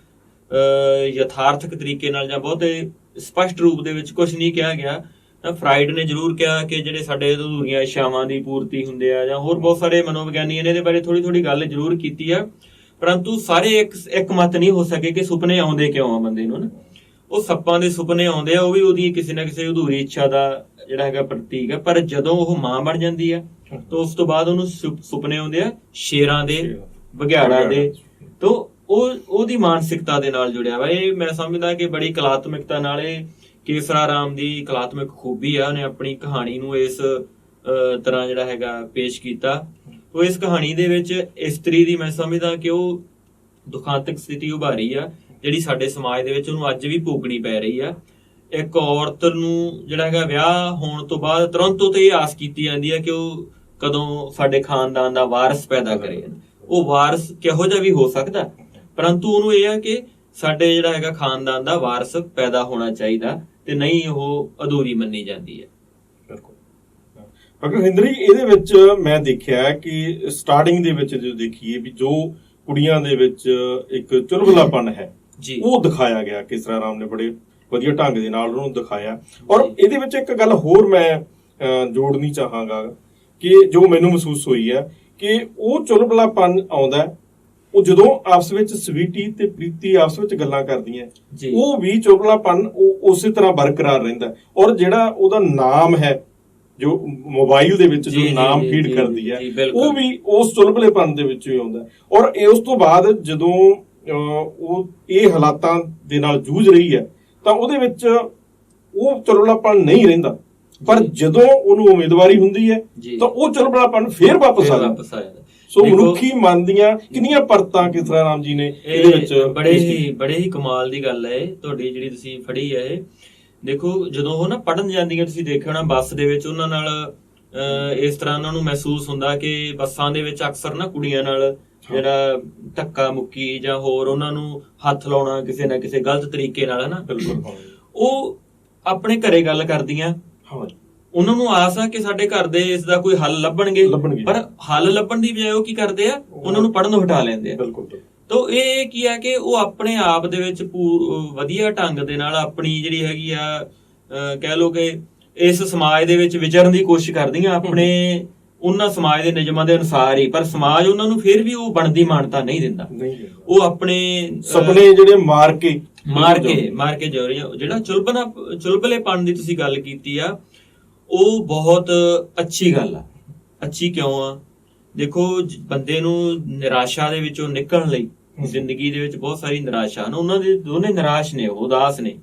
ਯਥਾਰਥਕ ਤਰੀਕੇ ਨਾਲ ਜਾਂ ਬਹੁਤੇ ਸਪਸ਼ਟ ਰੂਪ ਦੇ ਵਿੱਚ ਕੁਝ ਨਹੀਂ ਕਿਹਾ ਗਿਆ। ਫਰਾਇਡ ਨੇ ਜ਼ਰੂਰ ਕਿਹਾ ਕਿ ਜਿਹੜੇ ਸਾਡੇ ਅਧੂਰੀਆਂ ਇੱਛਾਵਾਂ ਦੀ ਪੂਰਤੀ ਹੁੰਦੇ ਆ, ਜਾਂ ਹੋਰ ਬਹੁਤ ਸਾਰੇ ਮਨੋਵਿਗਿਆਨੀਆਂ ਨੇ ਇਹਦੇ ਬਾਰੇ ਥੋੜੀ ਗੱਲ ਜ਼ਰੂਰ ਕੀਤੀ ਆ, ਪਰੰਤੂ ਸਾਰੇ ਇੱਕ ਮਤ ਨਹੀਂ ਹੋ ਸਕੇ ਕਿ ਸੁਪਨੇ ਆਉਂਦੇ ਕਿਉਂ ਆ ਬੰਦੇ ਨੂੰ ਨਾ। ਉਹ ਸੱਪਾਂ ਦੇ ਸੁਪਨੇ ਆਉਂਦੇ ਆ, ਉਹ ਵੀ ਉਹਦੀ ਕਿਸੇ ਨਾ ਕਿਸੇ ਅਧੂਰੀ ਇੱਛਾ ਦਾ ਜਿਹੜਾ ਹੈਗਾ ਪ੍ਰਤੀਕ ਹੈ। ਪਰ ਜਦੋਂ ਉਹ ਮਾਂ ਬਣ ਜਾਂਦੀ ਆ ਤਾਂ ਉਸ ਤੋਂ ਬਾਅਦ ਉਹਨੂੰ ਸੁਪਨੇ ਆਉਂਦੇ ਆ ਸ਼ੇਰਾਂ ਦੇ, ਬਘਿਆੜਾਂ ਦੇ। ਤੋਂ ਉਹਦੀ ਮਾਨਸਿਕਤਾ ਦੇ ਨਾਲ ਜੁੜਿਆ ਵਾ। ਇਹ ਮੈਂ ਸਮਝਦਾ ਕਿ ਬੜੀ ਕਲਾਤਮਿਕਤਾ ਨਾਲ ਇਹ ਕੇਸਰਾ ਰਾਮ ਦੀ ਕਲਾਤਮਿਕ ਖੂਬੀ ਆ। ਉਹਨੇ ਆਪਣੀ ਕਹਾਣੀ ਨੂੰ ਇਸ ਤਰ੍ਹਾਂ ਜਿਹੜਾ ਹੈਗਾ ਪੇਸ਼ ਕੀਤਾ। ਉਹ ਇਸ ਕਹਾਣੀ ਦੇ ਵਿੱਚ ਇਸਤਰੀ ਦੀ ਮੈਂ ਸਮਝਦਾ ਕਿ ਉਹ ਦੁਖਾਂਤਕ ਸਥਿਤੀ ਉਭਾਰੀ ਆ, ਜਿਹੜੀ ਸਾਡੇ ਸਮਾਜ ਦੇ ਵਿੱਚ ਉਹਨੂੰ ਅੱਜ ਵੀ ਭੋਗਣੀ ਪੈ ਰਹੀ ਆ। ਇੱਕ ਔਰਤ ਨੂੰ ਜਿਹੜਾ ਹੈਗਾ ਵਿਆਹ ਹੋਣ ਤੋਂ ਬਾਅਦ ਤੁਰੰਤ ਉਹ ਤੇ ਇਹ ਆਸ ਕੀਤੀ ਜਾਂਦੀ ਹੈ ਕਿ ਉਹ ਕਦੋਂ ਸਾਡੇ ਖਾਨਦਾਨ ਦਾ ਵਾਰਿਸ ਪੈਦਾ ਕਰੇ। ਉਹ ਵਾਰਿਸ ਕਿਹੋ ਜਿਹਾ ਵੀ ਹੋ ਸਕਦਾ, ਪਰੰਤੂ ਉਹਨੂੰ ਇਹ ਆ ਕਿ ਸਾਡੇ ਜਿਹੜਾ ਹੈਗਾ ਖਾਨਦਾਨ ਦਾ ਵਾਰਿਸ ਪੈਦਾ ਹੋਣਾ ਚਾਹੀਦਾ, ਤੇ ਨਹੀਂ ਉਹ ਅਧੂਰੀ ਮੰਨੀ ਜਾਂਦੀ ਹੈ। ਬਿਲਕੁਲ ਹਿੰਦਰੀ, ਇਹਦੇ ਵਿੱਚ ਮੈਂ ਦੇਖਿਆ ਕਿ ਸਟਾਰਟਿੰਗ ਦੇ ਵਿੱਚ ਜੋ ਦੇਖੀਏ ਵੀ ਜੋ ਕੁੜੀਆਂ ਦੇ ਵਿੱਚ ਇੱਕ ਚੁਲਬੁਲਾਪਨ ਹੈ ਉਹ ਦਿਖਾਇਆ ਗਿਆ। ਕੇਸਰਾ ਰਾਮ ਨੇ ਬੜੇ ਵਧੀਆ ਢੰਗ ਦੇ ਨਾਲ ਉਹਨੂੰ ਦਿਖਾਇਆ। ਔਰ ਇਹਦੇ ਵਿੱਚ ਇੱਕ ਗੱਲ ਹੋਰ ਮੈਂ ਜੋੜਨੀ ਚਾਹਾਂਗਾ ਕਿ ਜੋ ਮੈਨੂੰ ਮਹਿਸੂਸ ਹੋਈ ਹੈ ਕਿ ਉਹ ਚੁਲਬੁਲਾਪਨ ਆਉਂਦਾ ਉਹ ਜਦੋਂ ਆਪਸ ਵਿੱਚ ਸਵੀਟੀ ਤੇ ਪ੍ਰੀਤੀ ਆਪਸ ਵਿੱਚ ਗੱਲਾਂ ਕਰਦੀਆਂ, ਉਹ ਵੀ ਚੁਲਬੁਲਾਪਨ ਉਸੇ ਤਰ੍ਹਾਂ ਬਰਕਰਾਰ ਰਹਿੰਦਾ। ਔਰ ਜਿਹੜਾ ਉਹਦਾ ਨਾਮ ਹੈ, ਜੋ ਮੋਬਾਈਲ ਦੇ ਵਿੱਚ ਜੋ ਨਾਮ ਫੀਡ ਕਰਦੀ ਹੈ, ਉਹ ਵੀ ਉਸ ਚੁਲਬੁਲੇਪਨ ਦੇ ਵਿੱਚ ਹੀ ਆਉਂਦਾ। ਔਰ ਉਸ ਤੋਂ ਬਾਅਦ ਜਦੋਂ ਉਹ ਇਹ ਹਾਲਾਤਾਂ ਦੇ ਨਾਲ ਜੂਝ ਰਹੀ ਹੈ ਤਾਂ ਉਹਦੇ ਵਿੱਚ ਉਹ ਚੁਲਬੁਲਾਪਨ ਨਹੀਂ ਰਹਿੰਦਾ, ਪਰ ਜਦੋਂ ਉਹਨੂੰ ਉਮੀਦਵਾਰੀ ਹੁੰਦੀ ਹੈ ਤਾਂ ਉਹ ਚੁਲਬੁਲਾਪਨ ਫੇਰ ਵਾਪਸ ਆ ਜਾਂਦਾ। ਸੋ ਮਨੁੱਖੀ ਮਨ ਦੀਆਂ ਕਿੰਨੀਆਂ ਪਰਤਾਂ ਕੇਸਰਾ ਰਾਮ ਜੀ ਨੇ ਇਹਦੇ ਵਿੱਚ ਬੜੇ ਹੀ ਕਮਾਲ ਦੀ ਗੱਲ ਹੈ ਤੁਹਾਡੀ ਜਿਹੜੀ ਤੁਸੀਂ ਫੜੀ ਹੈ ਇਹ। ਦੇਖੋ ਜਦੋਂ ਉਹ ਨਾ ਪੜਨ ਜਾਂਦੀਆਂ, ਤੁਸੀਂ ਦੇਖਿਆ ਹੋਣਾ ਬੱਸ ਦੇ ਵਿੱਚ ਉਹਨਾਂ ਨਾਲ ਇਸ ਤਰ੍ਹਾਂ ਉਹਨਾਂ ਨੂੰ ਮਹਿਸੂਸ ਹੁੰਦਾ ਕਿ ਬੱਸਾਂ ਦੇ ਵਿੱਚ ਅਕਸਰ ਨਾ ਕੁੜੀਆਂ ਨਾਲ ਜਿਹੜਾ ਧੱਕਾ ਮੁੱਕੀ ਜਾਂ ਹੋਰ ਉਹਨਾਂ ਨੂੰ ਹੱਥ ਲਾਉਣਾ ਕਿਸੇ ਨਾ ਕਿਸੇ ਗਲਤ ਤਰੀਕੇ ਨਾਲ, ਹਨਾ। ਉਹ ਆਪਣੇ ਘਰੇ ਗੱਲ ਕਰਦੀਆਂ, ਉਹਨਾਂ ਨੂੰ ਆਸ ਆ ਕਿ ਸਾਡੇ ਘਰ ਦੇ ਇਸ ਦਾ ਕੋਈ ਹੱਲ ਲੱਭਣਗੇ, ਪਰ ਹੱਲ ਲੱਭਣ ਦੀ ਬਜਾਏ ਉਹ ਕੀ ਕਰਦੇ ਆ, ਉਹਨਾਂ ਨੂੰ ਪੜਨੋਂ ਹਟਾ ਲੈਂਦੇ ਆ। ਤੋ ਇਹ ਕੀ ਆ ਕਿ ਉਹ ਆਪਣੇ ਆਪ ਦੇ ਵਿੱਚ ਵਧੀਆ ਢੰਗ ਦੇ ਨਾਲ ਆਪਣੀ ਜਿਹੜੀ ਹੈਗੀ ਆ ਕਹਿ ਲੋ ਕਿ ਇਸ ਸਮਾਜ ਦੇ ਵਿੱਚ ਵਿਚਰਨ ਦੀ ਕੋਸ਼ਿਸ਼ ਕਰਦੀਆਂ ਆਪਣੇ ਉਹਨਾਂ ਸਮਾਜ ਦੇ ਨਿਯਮਾਂ ਦੇ ਅਨੁਸਾਰ ਹੀ, ਪਰ ਸਮਾਜ ਉਹਨਾਂ ਨੂੰ ਫਿਰ ਵੀ ਉਹ ਬਣਦੀ ਮਾਨਤਾ ਨਹੀਂ ਦਿੰਦਾ। ਉਹ ਆਪਣੇ ਸੁਪਨੇ ਜਿਹੜੇ ਮਾਰ ਕੇ ਜੋ ਜਿਹੜਾ ਚੁਲਬੁਲੇਪਨ ਦੀ ਤੁਸੀਂ ਗੱਲ ਕੀਤੀ ਆ, ਉਹ ਬਹੁਤ ਅੱਛੀ ਗੱਲ ਆ। ਅੱਛੀ ਕਿਉਂ ਆ? ਦੇਖੋ ਬੰਦੇ ਨੂੰ ਨਿਰਾਸ਼ਾ ਦੇ ਵਿੱਚੋਂ ਨਿਕਲਣ ਲਈ, ਜ਼ਿੰਦਗੀ ਦੇ ਵਿੱਚ ਬਹੁਤ ਸਾਰੀ ਨਿਰਾਸ਼ਾ ਹਨ, ਉਹਨਾਂ ਦੇ ਦੋਨੇ ਨਿਰਾਸ਼ ਨੇ, ਉਹ ਉਦਾਸ ਨੇ,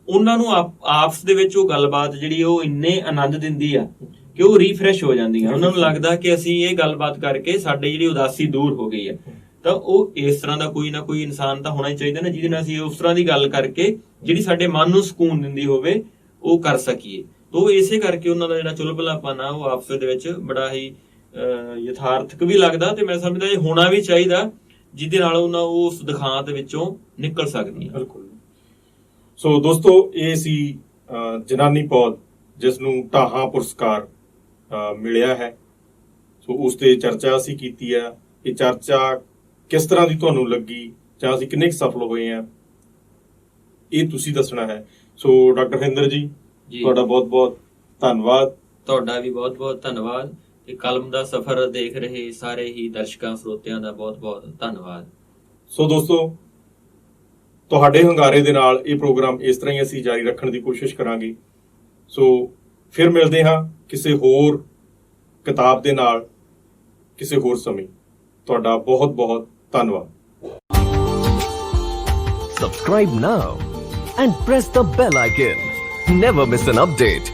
ਉਹਨਾਂ ਨੂੰ ਆਪਸ ਦੇ ਵਿੱਚ ਉਹ ਗੱਲਬਾਤ ਜਿਹੜੀ ਉਹ ਇੰਨੇ ਆਨੰਦ ਦਿੰਦੀ ਆ ਕਿ ਉਹ ਰੀਫਰੈਸ਼ ਹੋ ਜਾਂਦੀਆਂ। ਉਹਨਾਂ ਨੂੰ ਲੱਗਦਾ ਕਿ ਅਸੀਂ ਇਹ ਗੱਲਬਾਤ ਕਰਕੇ ਸਾਡੀ ਜਿਹੜੀ ਉਦਾਸੀ ਦੂਰ ਹੋ ਗਈ ਹੈ। ਤਾਂ ਉਹ ਇਸ ਤਰ੍ਹਾਂ ਦਾ ਕੋਈ ਨਾ ਕੋਈ ਇਨਸਾਨ ਤਾਂ ਹੋਣਾ ਹੀ ਚਾਹੀਦਾ ਨਾ, ਜਿਹਦੇ ਨਾਲ ਅਸੀਂ ਉਸ ਤਰ੍ਹਾਂ ਦੀ ਗੱਲ ਕਰਕੇ ਜਿਹੜੀ ਸਾਡੇ ਮਨ ਨੂੰ ਸਕੂਨ ਦਿੰਦੀ ਹੋਵੇ ਉਹ ਕਰ ਸਕੀਏ। ਤਾਂ ਇਸੇ ਕਰਕੇ ਉਹਨਾਂ ਦਾ ਜਿਹੜਾ ਚੁਲਬੁਲਾਪਨ ਆ ਉਹ ਆਪਸ ਦੇ ਵਿੱਚ ਬੜਾ ਹੀ ਯਥਾਰਥਕ ਵੀ ਲੱਗਦਾ, ਤੇ ਮੈਂ ਸਮਝਦਾ ਇਹ ਹੋਣਾ ਵੀ ਚਾਹੀਦਾ, ਜਿਹਦੇ ਨਾਲ ਉਹਨਾਂ ਉਸ ਦਿਖਾਂਤ ਵਿੱਚੋਂ ਨਿਕਲ ਸਕਦੀਆਂ। ਬਿਲਕੁਲ। ਸੋ ਦੋਸਤੋ, ਇਹ ਸੀ ਜਨਾਨੀ ਪੌਦ ਜਿਸ ਨੂੰ ਢਾਹਾਂ ਪੁਰਸਕਾਰ ਮਿਲਿਆ ਹੈ। ਸੋ ਉਸ ਤੇ ਚਰਚਾ ਅਸੀਂ ਕੀਤੀ ਹੈ। ਇਹ ਚਰਚਾ ਕਿਸ ਤਰ੍ਹਾਂ ਦੀ ਤੁਹਾਨੂੰ ਲੱਗੀ ਜਾਂ ਅਸੀਂ ਕਿੰਨੇ ਕੁ ਸਫਲ ਹੋਏ ਆ, ਇਹ ਤੁਸੀਂ ਦੱਸਣਾ ਹੈ। ਸੋ ਡਾਕਟਰ ਹਿੰਦਰ ਜੀ, ਤੁਹਾਡਾ ਬਹੁਤ ਬਹੁਤ ਧੰਨਵਾਦ। ਤੁਹਾਡਾ ਵੀ ਬਹੁਤ ਬਹੁਤ ਧੰਨਵਾਦ ਤੇ ਕਲਮ ਦਾ ਸਫ਼ਰ ਦੇਖ ਰਹੇ ਸਾਰੇ ਹੀ ਦਰਸ਼ਕਾਂ ਸਰੋਤਿਆਂ ਦਾ ਬਹੁਤ ਬਹੁਤ ਧੰਨਵਾਦ। ਸੋ ਦੋਸਤੋ, ਤੁਹਾਡੇ ਹੰਗਾਰੇ ਦੇ ਨਾਲ ਇਹ ਪ੍ਰੋਗਰਾਮ ਇਸ ਤਰ੍ਹਾਂ ਹੀ ਅਸੀਂ ਜਾਰੀ ਰੱਖਣ ਦੀ ਕੋਸ਼ਿਸ਼ ਕਰਾਂਗੇ। ਸੋ ਫਿਰ ਮਿਲਦੇ ਹਾਂ ਕਿਸੇ ਹੋਰ ਕਿਤਾਬ ਦੇ ਨਾਲ ਕਿਸੇ ਹੋਰ ਸਮੇਂ। ਤੁਹਾਡਾ ਬਹੁਤ ਬਹੁਤ ਧੰਨਵਾਦ। Subscribe now and press the bell icon. Never miss an update.